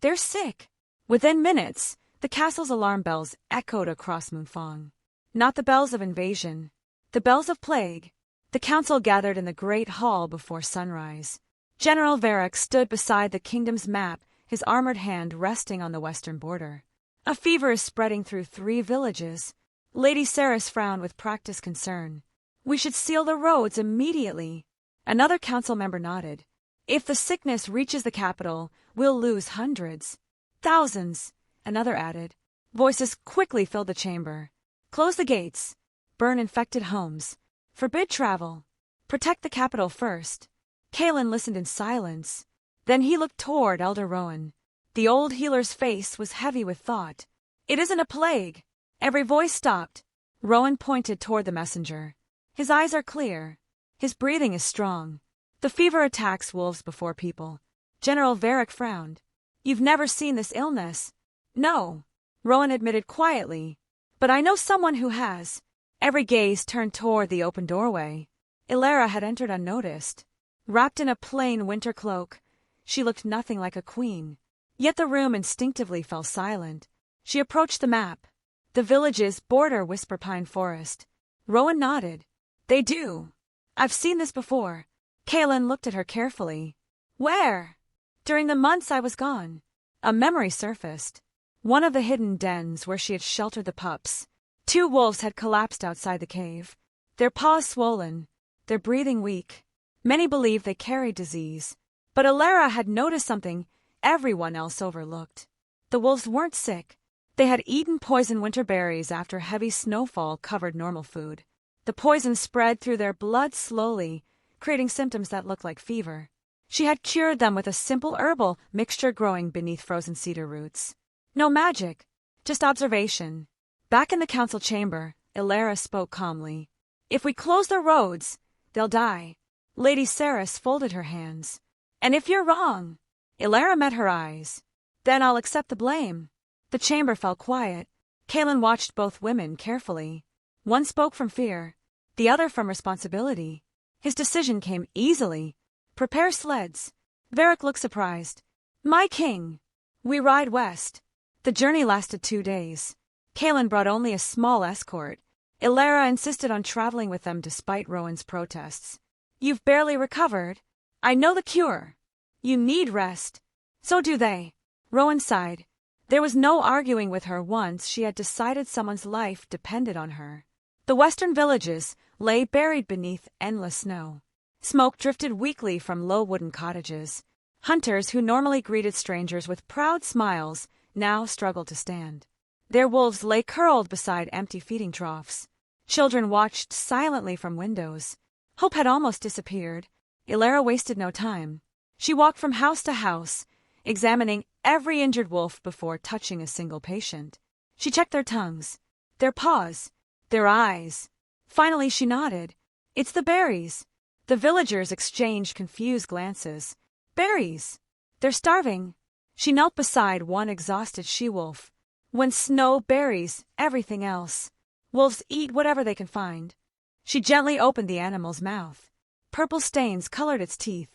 They're sick. Within minutes, the castle's alarm bells echoed across Moonfong. Not the bells of invasion, the bells of plague. The council gathered in the great hall before sunrise. General Varric stood beside the kingdom's map, his armored hand resting on the western border. A fever is spreading through 3 villages. Lady Saris frowned with practiced concern. We should seal the roads immediately. Another council member nodded. If the sickness reaches the capital, we'll lose hundreds. Thousands, another added. Voices quickly filled the chamber. Close the gates. Burn infected homes. Forbid travel. Protect the capital first. Kaelen listened in silence. Then he looked toward Elder Rowan. The old healer's face was heavy with thought. It isn't a plague. Every voice stopped. Rowan pointed toward the messenger. His eyes are clear. His breathing is strong. The fever attacks wolves before people. General Varric frowned. You've never seen this illness. No, Rowan admitted quietly. But I know someone who has. Every gaze turned toward the open doorway. Elara had entered unnoticed. Wrapped in a plain winter cloak, she looked nothing like a queen. Yet the room instinctively fell silent. She approached the map. The villages border Whisper Pine Forest. Rowan nodded. They do. I've seen this before. Kaelen looked at her carefully. Where? During the months I was gone. A memory surfaced. One of the hidden dens where she had sheltered the pups. 2 wolves had collapsed outside the cave. Their paws swollen, their breathing weak. Many believed they carried disease. But Elara had noticed something everyone else overlooked. The wolves weren't sick. They had eaten poison winter berries after heavy snowfall covered normal food. The poison spread through their blood slowly, creating symptoms that looked like fever. She had cured them with a simple herbal mixture growing beneath frozen cedar roots. No magic, just observation. Back in the council chamber, Elara spoke calmly. If we close their roads, they'll die. Lady Saris folded her hands. And if you're wrong, Elara met her eyes. Then I'll accept the blame. The chamber fell quiet. Kaelen watched both women carefully. One spoke from fear, the other from responsibility. His decision came easily. Prepare sleds. Varric looked surprised. My king. We ride west. The journey lasted 2 days. Kaelen brought only a small escort. Elara insisted on traveling with them despite Rowan's protests. You've barely recovered. I know the cure. You need rest. So do they. Rowan sighed. There was no arguing with her once she had decided someone's life depended on her. The western villages lay buried beneath endless snow. Smoke drifted weakly from low wooden cottages. Hunters who normally greeted strangers with proud smiles now struggled to stand. Their wolves lay curled beside empty feeding troughs. Children watched silently from windows. Hope had almost disappeared. Elara wasted no time. She walked from house to house, examining every injured wolf before touching a single patient. She checked their tongues, their paws, their eyes. Finally she nodded. It's the berries. The villagers exchanged confused glances. Berries. They're starving. She knelt beside one exhausted she-wolf. When snow buries everything else, wolves eat whatever they can find. She gently opened the animal's mouth. Purple stains colored its teeth.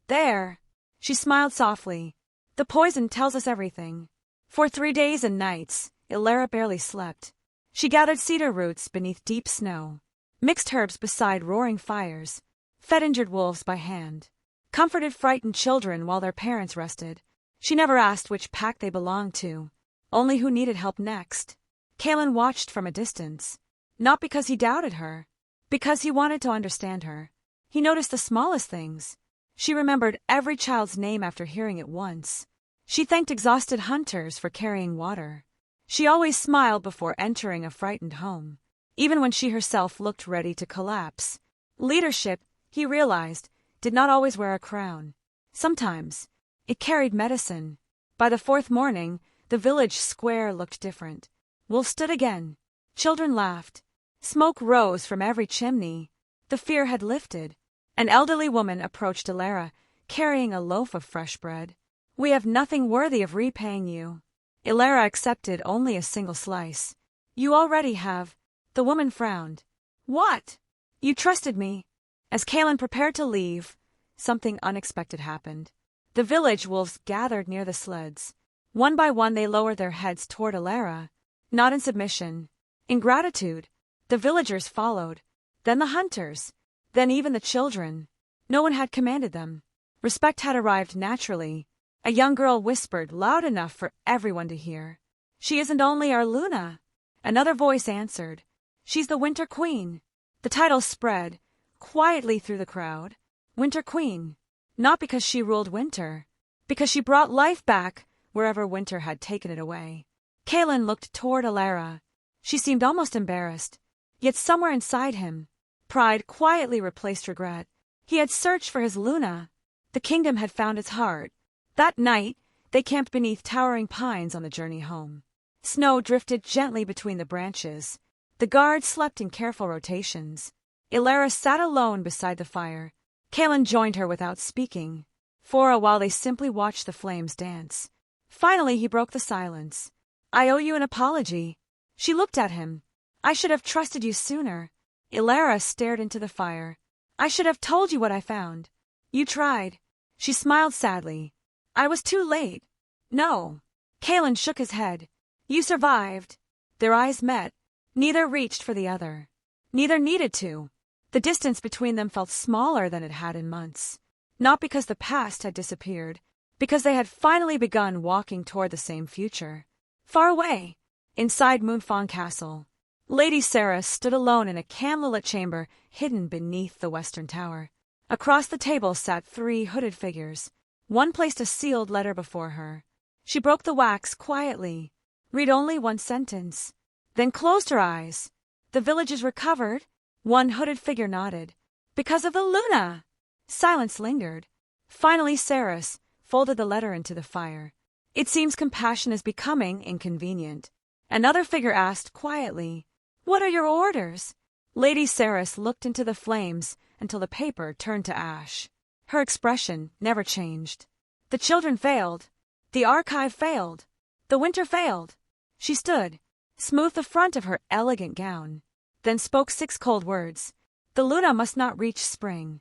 There. She smiled softly. The poison tells us everything. For 3 days and nights, Elara barely slept. She gathered cedar roots beneath deep snow, mixed herbs beside roaring fires, fed injured wolves by hand, comforted frightened children while their parents rested. She never asked which pack they belonged to, only who needed help next. Kaelen watched from a distance, not because he doubted her, because he wanted to understand her. He noticed the smallest things. She remembered every child's name after hearing it once. She thanked exhausted hunters for carrying water. She always smiled before entering a frightened home, even when she herself looked ready to collapse. Leadership, he realized, did not always wear a crown. Sometimes it carried medicine. By the 4th morning, the village square looked different. Wolves stood again. Children laughed. Smoke rose from every chimney. The fear had lifted. An elderly woman approached Elara, carrying a loaf of fresh bread. We have nothing worthy of repaying you. Elara accepted only a single slice. You already have. The woman frowned. What? You trusted me. As Kaelen prepared to leave, something unexpected happened. The village wolves gathered near the sleds. One by one they lowered their heads toward Elara, not in submission, in gratitude. The villagers followed, then the hunters, then even the children. No one had commanded them. Respect had arrived naturally. A young girl whispered loud enough for everyone to hear. She isn't only our Luna. Another voice answered. She's the Winter Queen. The title spread quietly through the crowd. Winter Queen. Not because she ruled winter, because she brought life back wherever winter had taken it away. Kaelen looked toward Elara. She seemed almost embarrassed. Yet somewhere inside him, pride quietly replaced regret. He had searched for his Luna. The kingdom had found its heart. That night, they camped beneath towering pines on the journey home. Snow drifted gently between the branches. The guards slept in careful rotations. Elara sat alone beside the fire. Kaelen joined her without speaking. For a while they simply watched the flames dance. Finally he broke the silence. I owe you an apology. She looked at him. I should have trusted you sooner. Elara stared into the fire. I should have told you what I found. You tried. She smiled sadly. I was too late. No. Kaelen shook his head. You survived. Their eyes met. Neither reached for the other. Neither needed to. The distance between them felt smaller than it had in months. Not because the past had disappeared, because they had finally begun walking toward the same future. Far away, inside Moonfawn Castle, Lady Saris stood alone in a candlelit chamber hidden beneath the western tower. Across the table sat 3 hooded figures. One placed a sealed letter before her. She broke the wax quietly, read only one sentence, then closed her eyes. The village is recovered. One hooded figure nodded. Because of the Luna! Silence lingered. Finally Saris folded the letter into the fire. It seems compassion is becoming inconvenient. Another figure asked quietly, What are your orders? Lady Saris looked into the flames until the paper turned to ash. Her expression never changed. The children failed. The archive failed. The winter failed. She stood, smoothed the front of her elegant gown, then spoke 6 cold words. The Luna must not reach spring.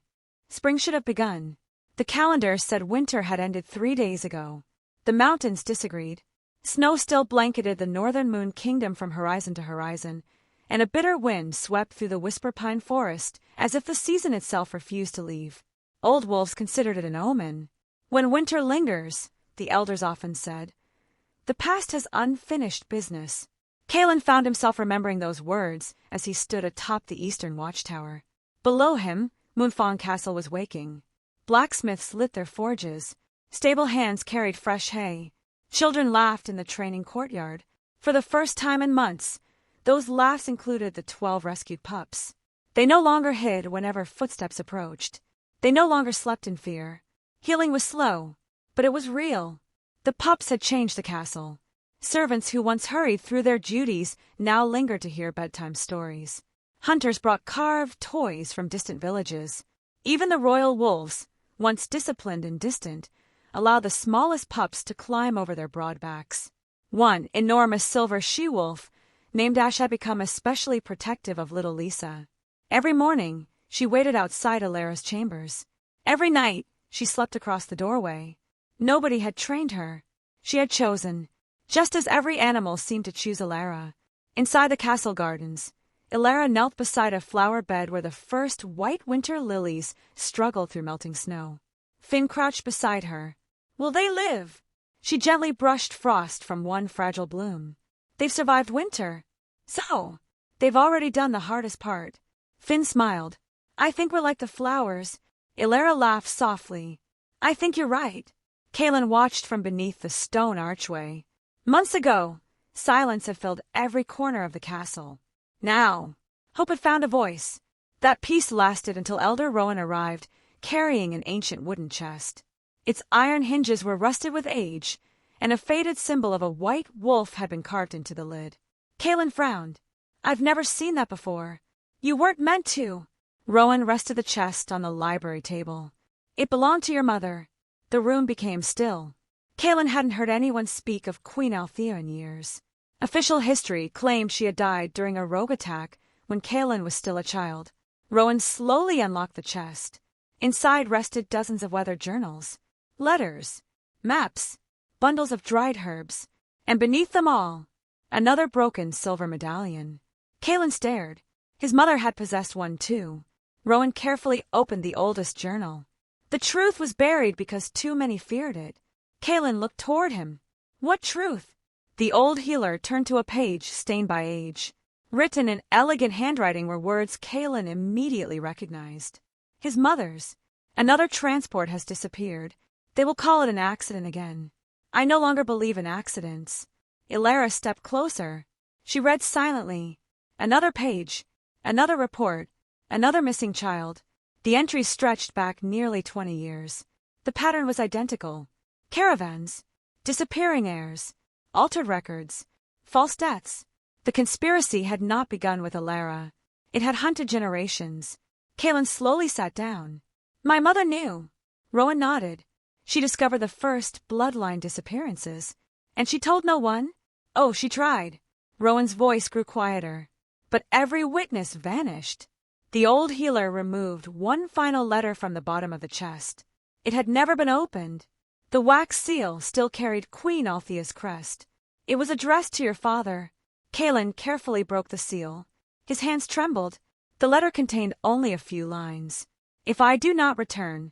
Spring should have begun. The calendar said winter had ended 3 days ago. The mountains disagreed. Snow still blanketed the northern moon kingdom from horizon to horizon, and a bitter wind swept through the whisper pine forest as if the season itself refused to leave. Old wolves considered it an omen. When winter lingers, the elders often said, the past has unfinished business. Kaelen found himself remembering those words as he stood atop the eastern watchtower. Below him, Moonfawn Castle was waking. Blacksmiths lit their forges. Stable hands carried fresh hay. Children laughed in the training courtyard. For the first time in months, those laughs included the 12 rescued pups. They no longer hid whenever footsteps approached. They no longer slept in fear. Healing was slow, but it was real. The pups had changed the castle. Servants who once hurried through their duties now lingered to hear bedtime stories. Hunters brought carved toys from distant villages. Even the royal wolves, once disciplined and distant, allowed the smallest pups to climb over their broad backs. One enormous silver she-wolf named Ash had become especially protective of little Lisa. Every morning, she waited outside Elara's chambers. Every night, she slept across the doorway. Nobody had trained her. She had chosen, just as every animal seemed to choose Elara. Inside the castle gardens, Elara knelt beside a flower bed where the first white winter lilies struggled through melting snow. Finn crouched beside her. Will they live? She gently brushed frost from one fragile bloom. They've survived winter. So, they've already done the hardest part. Finn smiled. I think we're like the flowers. Elara laughed softly. I think you're right. Kaelen watched from beneath the stone archway. Months ago, silence had filled every corner of the castle. Now, hope had found a voice. That peace lasted until Elder Rowan arrived, carrying an ancient wooden chest. Its iron hinges were rusted with age, and a faded symbol of a white wolf had been carved into the lid. Kaelen frowned. I've never seen that before. You weren't meant to. Rowan rested the chest on the library table. It belonged to your mother. The room became still. Kaelen hadn't heard anyone speak of Queen Althea in years. Official history claimed she had died during a rogue attack when Kaelen was still a child. Rowan slowly unlocked the chest. Inside rested dozens of weathered journals, letters, maps, bundles of dried herbs, and beneath them all, another broken silver medallion. Kaelen stared. His mother had possessed one too. Rowan carefully opened the oldest journal. The truth was buried because too many feared it. Kaelen looked toward him. What truth? The old healer turned to a page stained by age. Written in elegant handwriting were words Kaelen immediately recognized. His mother's. Another transport has disappeared. They will call it an accident again. I no longer believe in accidents. Elara stepped closer. She read silently. Another page. Another report. Another missing child. The entries stretched back nearly 20 years. The pattern was identical. Caravans. Disappearing heirs. Altered records. False deaths. The conspiracy had not begun with Elara. It had hunted generations. Kaelen slowly sat down. My mother knew. Rowan nodded. She discovered the first bloodline disappearances. And she told no one? Oh, she tried. Rowan's voice grew quieter. But every witness vanished. The old healer removed one final letter from the bottom of the chest. It had never been opened. The wax seal still carried Queen Althea's crest. It was addressed to your father. Kaelen carefully broke the seal. His hands trembled. The letter contained only a few lines. If I do not return,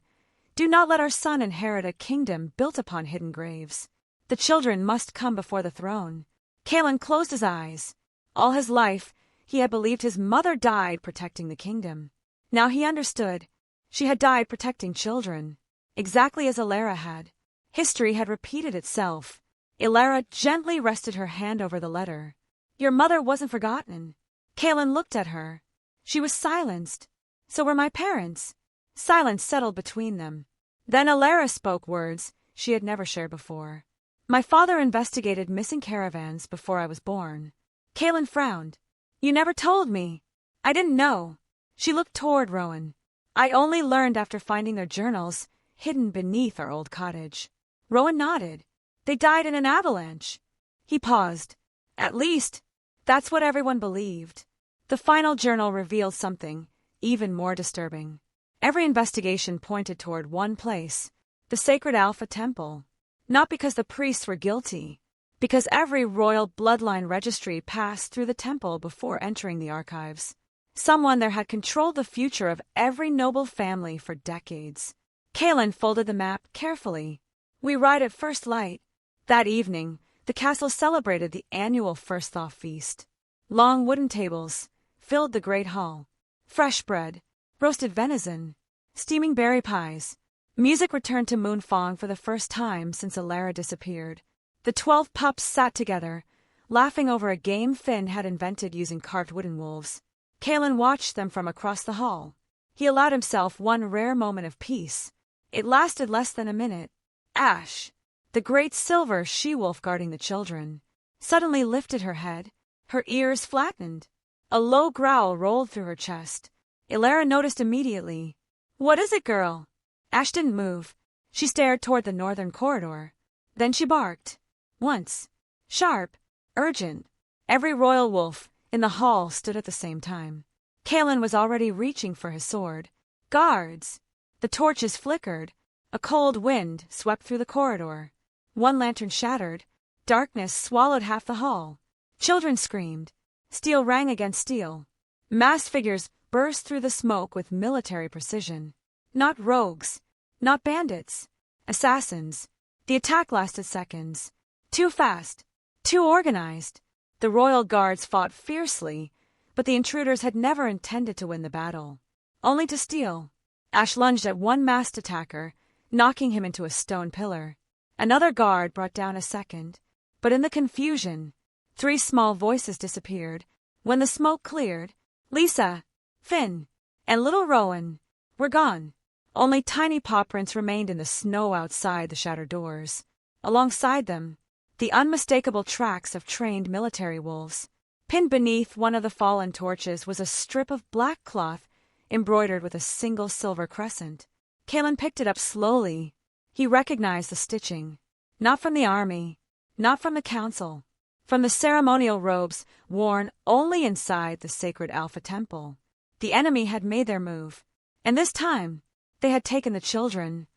do not let our son inherit a kingdom built upon hidden graves. The children must come before the throne. Kaelen closed his eyes. All his life, he had believed his mother died protecting the kingdom. Now he understood. She had died protecting children, exactly as Elara had. History had repeated itself. Elara gently rested her hand over the letter. Your mother wasn't forgotten. Kaelen looked at her. She was silenced. So were my parents. Silence settled between them. Then Elara spoke words she had never shared before. My father investigated missing caravans before I was born. Kaelen frowned. You never told me. I didn't know. She looked toward Rowan. I only learned after finding their journals, hidden beneath our old cottage. Rowan nodded. They died in an avalanche. He paused. At least, that's what everyone believed. The final journal revealed something even more disturbing. Every investigation pointed toward one place, the sacred Alpha Temple. Not because the priests were guilty, because every royal bloodline registry passed through the temple before entering the archives. Someone there had controlled the future of every noble family for decades. Kaelen folded the map carefully. We ride at first light. That evening, the castle celebrated the annual First Thaw feast. Long wooden tables filled the great hall. Fresh bread, roasted venison, steaming berry pies. Music returned to Moonfong for the first time since Elara disappeared. The 12 pups sat together, laughing over a game Finn had invented using carved wooden wolves. Kaelen watched them from across the hall. He allowed himself one rare moment of peace. It lasted less than a minute. Ash, the great silver she-wolf guarding the children, suddenly lifted her head. Her ears flattened. A low growl rolled through her chest. Elara noticed immediately. What is it, girl? Ash didn't move. She stared toward the northern corridor. Then she barked. Once. Sharp. Urgent. Every royal wolf in the hall stood at the same time. Kaelen was already reaching for his sword. Guards! The torches flickered. A cold wind swept through the corridor. One lantern shattered. Darkness swallowed half the hall. Children screamed. Steel rang against steel. Masked figures burst through the smoke with military precision. Not rogues. Not bandits. Assassins. The attack lasted seconds. Too fast. Too organized. The royal guards fought fiercely, but the intruders had never intended to win the battle. Only to steal. Ash lunged at one masked attacker, knocking him into a stone pillar. Another guard brought down a second, but in the confusion, 3 small voices disappeared. When the smoke cleared, Lisa, Finn, and little Rowan were gone. Only tiny paw prints remained in the snow outside the shattered doors. Alongside them, the unmistakable tracks of trained military wolves. Pinned beneath one of the fallen torches was a strip of black cloth embroidered with a single silver crescent. Kaelen picked it up slowly. He recognized the stitching. Not from the army, not from the council, from the ceremonial robes worn only inside the sacred Alpha Temple. The enemy had made their move, and this time they had taken the children.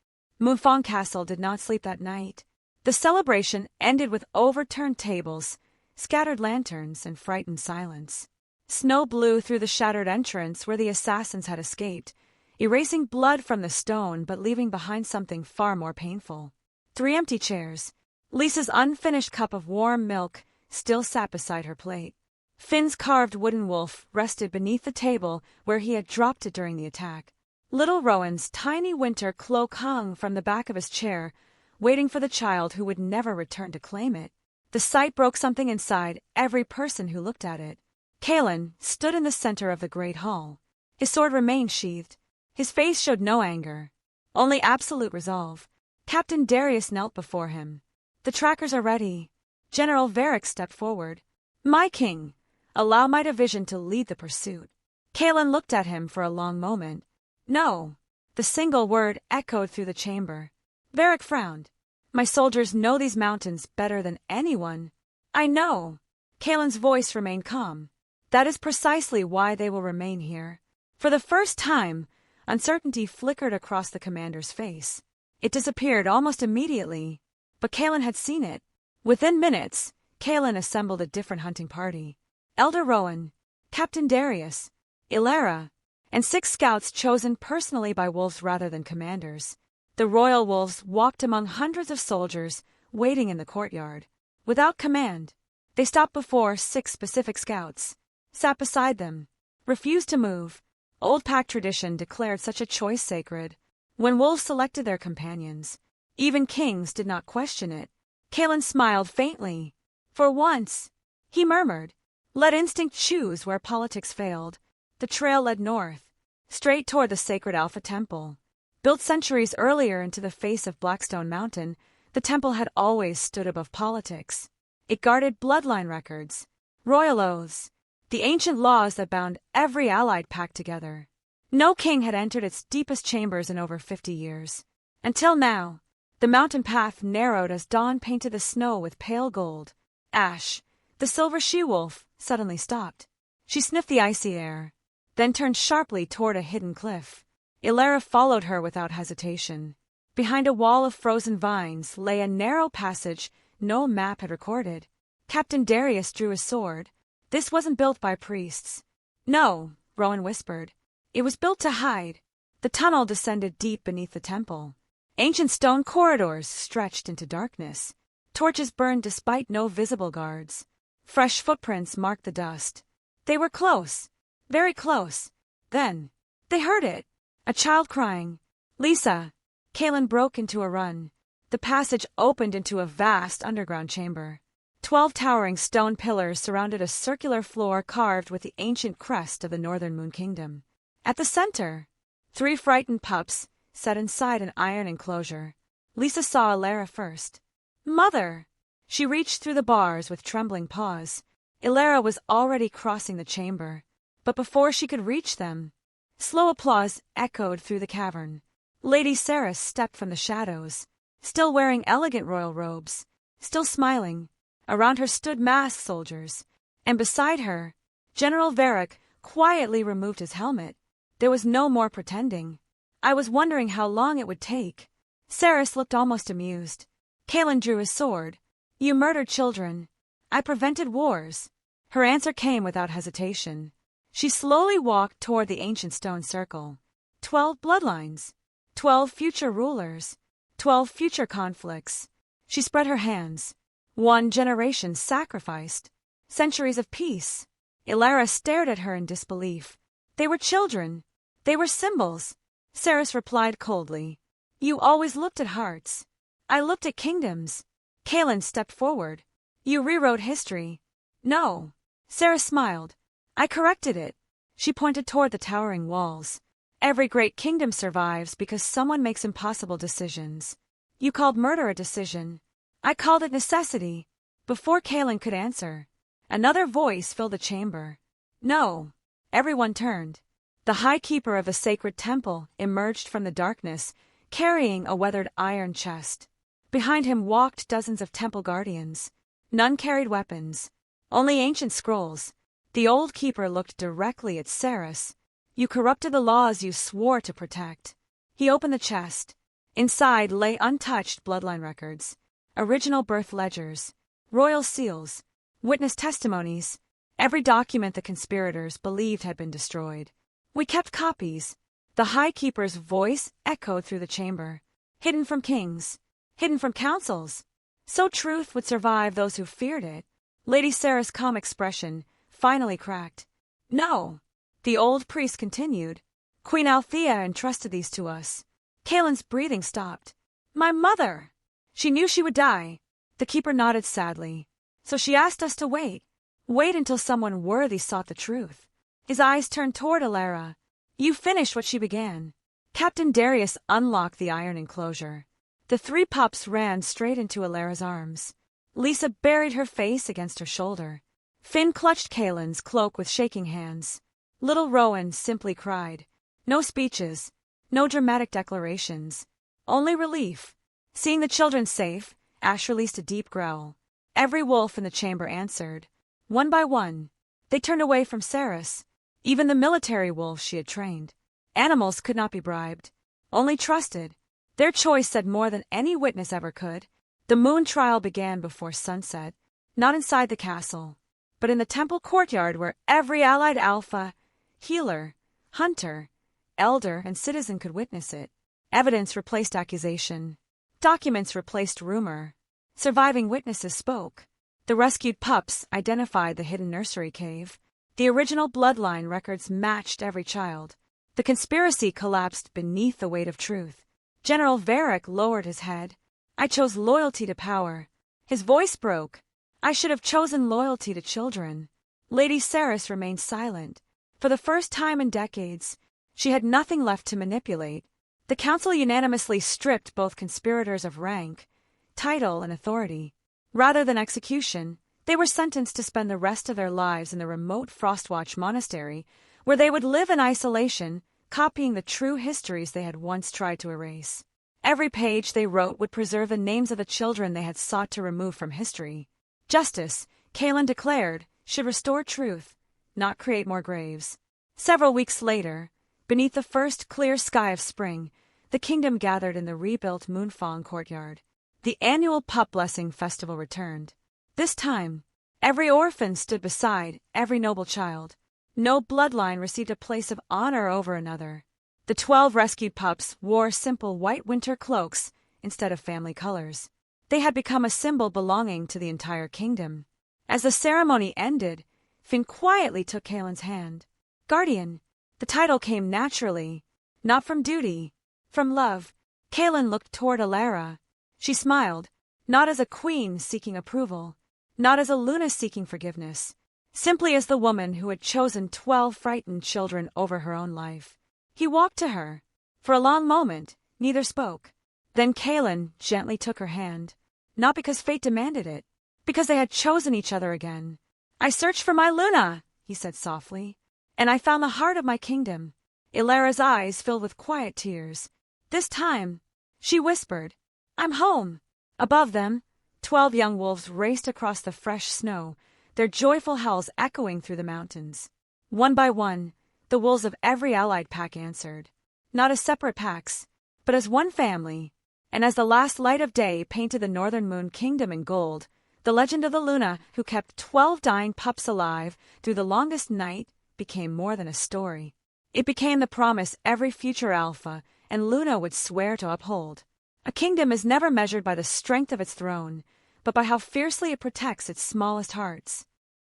Moonfong Castle did not sleep that night. The celebration ended with overturned tables, scattered lanterns, and frightened silence. Snow blew through the shattered entrance where the assassins had escaped, erasing blood from the stone but leaving behind something far more painful. 3 empty chairs. Lisa's unfinished cup of warm milk still sat beside her plate. Finn's carved wooden wolf rested beneath the table where he had dropped it during the attack. Little Rowan's tiny winter cloak hung from the back of his chair, waiting for the child who would never return to claim it. The sight broke something inside every person who looked at it. Kaelen stood in the center of the great hall. His sword remained sheathed. His face showed no anger, only absolute resolve. Captain Darius knelt before him. The trackers are ready. General Varric stepped forward. My king, allow my division to lead the pursuit. Kaelen looked at him for a long moment. No. The single word echoed through the chamber. Varric frowned. My soldiers know these mountains better than anyone. I know. Kaelen's voice remained calm. That is precisely why they will remain here. For the first time, uncertainty flickered across the commander's face. It disappeared almost immediately, but Kaelen had seen it. Within minutes, Kaelen assembled a different hunting party. Elder Rowan, Captain Darius, Elara, and 6 scouts chosen personally by wolves rather than commanders. The royal wolves walked among hundreds of soldiers waiting in the courtyard. Without command, they stopped before 6 specific scouts, sat beside them, refused to move. Old pack tradition declared such a choice sacred. When wolves selected their companions, even kings did not question it. Kaelen smiled faintly. For once, he murmured, let instinct choose where politics failed. The trail led north, straight toward the sacred Alpha Temple. Built centuries earlier into the face of Blackstone Mountain, the temple had always stood above politics. It guarded bloodline records, royal oaths, the ancient laws that bound every allied pact together. No king had entered its deepest chambers in over 50 years. Until now, the mountain path narrowed as dawn painted the snow with pale gold. Ash, the silver she-wolf, suddenly stopped. She sniffed the icy air, then turned sharply toward a hidden cliff. Elara followed her without hesitation. Behind a wall of frozen vines lay a narrow passage no map had recorded. Captain Darius drew his sword. This wasn't built by priests. No, Rowan whispered. It was built to hide. The tunnel descended deep beneath the temple. Ancient stone corridors stretched into darkness. Torches burned despite no visible guards. Fresh footprints marked the dust. They were close, very close. Then, they heard it. A child crying. Lisa! Kaelen broke into a run. The passage opened into a vast underground chamber. 12 towering stone pillars surrounded a circular floor carved with the ancient crest of the Northern Moon Kingdom. At the center, 3 frightened pups sat inside an iron enclosure. Lisa saw Elara first. Mother! She reached through the bars with trembling paws. Elara was already crossing the chamber, but before she could reach them, slow applause echoed through the cavern. Lady Saris stepped from the shadows, still wearing elegant royal robes, still smiling. Around her stood masked soldiers, and beside her, General Varric quietly removed his helmet. There was no more pretending. I was wondering how long it would take. Saris looked almost amused. Kaelen drew his sword. You murdered children. I prevented wars. Her answer came without hesitation. She slowly walked toward the ancient stone circle. 12 bloodlines. 12 future rulers. 12 future conflicts. She spread her hands. 1 generation sacrificed. Centuries of peace. Elara stared at her in disbelief. They were children. They were symbols. Saris replied coldly. You always looked at hearts. I looked at kingdoms. Kaelen stepped forward. You rewrote history. No. Saris smiled. I corrected it. She pointed toward the towering walls. Every great kingdom survives because someone makes impossible decisions. You called murder a decision. I called it necessity. Before Kaelen could answer, another voice filled the chamber. No. Everyone turned. The High Keeper of the sacred temple emerged from the darkness, carrying a weathered iron chest. Behind him walked dozens of temple guardians. None carried weapons, only ancient scrolls. The old keeper looked directly at Saris. You corrupted the laws you swore to protect. He opened the chest. Inside lay untouched bloodline records, original birth ledgers, royal seals, witness testimonies, every document the conspirators believed had been destroyed. We kept copies. The High Keeper's voice echoed through the chamber. Hidden from kings, hidden from councils. So truth would survive those who feared it. Lady Saris' calm expression finally cracked. No. The old priest continued. Queen Althea entrusted these to us. Kaelen's breathing stopped. My mother! She knew she would die. The keeper nodded sadly. So she asked us to wait. Wait until someone worthy sought the truth. His eyes turned toward Elara. You finished what she began. Captain Darius unlocked the iron enclosure. The 3 pups ran straight into Elara's arms. Lisa buried her face against her shoulder. Finn clutched Kaelen's cloak with shaking hands. Little Rowan simply cried. No speeches, no dramatic declarations, only relief. Seeing the children safe, Ash released a deep growl. Every wolf in the chamber answered. One by one, they turned away from Saris, even the military wolves she had trained. Animals could not be bribed, only trusted. Their choice said more than any witness ever could. The moon trial began before sunset, not inside the castle, but in the temple courtyard where every allied alpha, healer, hunter, elder, and citizen could witness it. Evidence replaced accusation. Documents replaced rumor. Surviving witnesses spoke. The rescued pups identified the hidden nursery cave. The original bloodline records matched every child. The conspiracy collapsed beneath the weight of truth. General Varric lowered his head. I chose loyalty to power. His voice broke. I should have chosen loyalty to children. Lady Saris remained silent. For the first time in decades, she had nothing left to manipulate. The council unanimously stripped both conspirators of rank, title, and authority. Rather than execution, They were sentenced to spend the rest of their lives in the remote Frostwatch monastery, where they would live in isolation, copying the true histories they had once tried to erase. Every page they wrote would preserve the names of the children they had sought to remove from history. Justice, Kaelen declared, should restore truth, not create more graves. Several weeks later, beneath the first clear sky of spring, the kingdom gathered in the rebuilt Moonfang courtyard. The annual Pup Blessing Festival returned. This time, every orphan stood beside every noble child. No bloodline received a place of honor over another. The 12 rescued pups wore simple white winter cloaks instead of family colors. They had become a symbol belonging to the entire kingdom. As the ceremony ended, Finn quietly took Kaelen's hand. Guardian, the title came naturally, not from duty, from love. Kaelen looked toward Elara. She smiled, not as a queen seeking approval, not as a Luna seeking forgiveness, simply as the woman who had chosen 12 frightened children over her own life. He walked to her. For a long moment, neither spoke. Then Kaelen gently took her hand, not because fate demanded it, because they had chosen each other again. I searched for my Luna, he said softly, and I found the heart of my kingdom. Elara's eyes filled with quiet tears. This time, she whispered, I'm home. Above them, 12 young wolves raced across the fresh snow, their joyful howls echoing through the mountains. One by one, the wolves of every allied pack answered, not as separate packs, but as one family. And as the last light of day painted the northern moon kingdom in gold, the legend of the Luna who kept 12 dying pups alive through the longest night became more than a story. It became the promise every future Alpha and Luna would swear to uphold. A kingdom is never measured by the strength of its throne, but by how fiercely it protects its smallest hearts.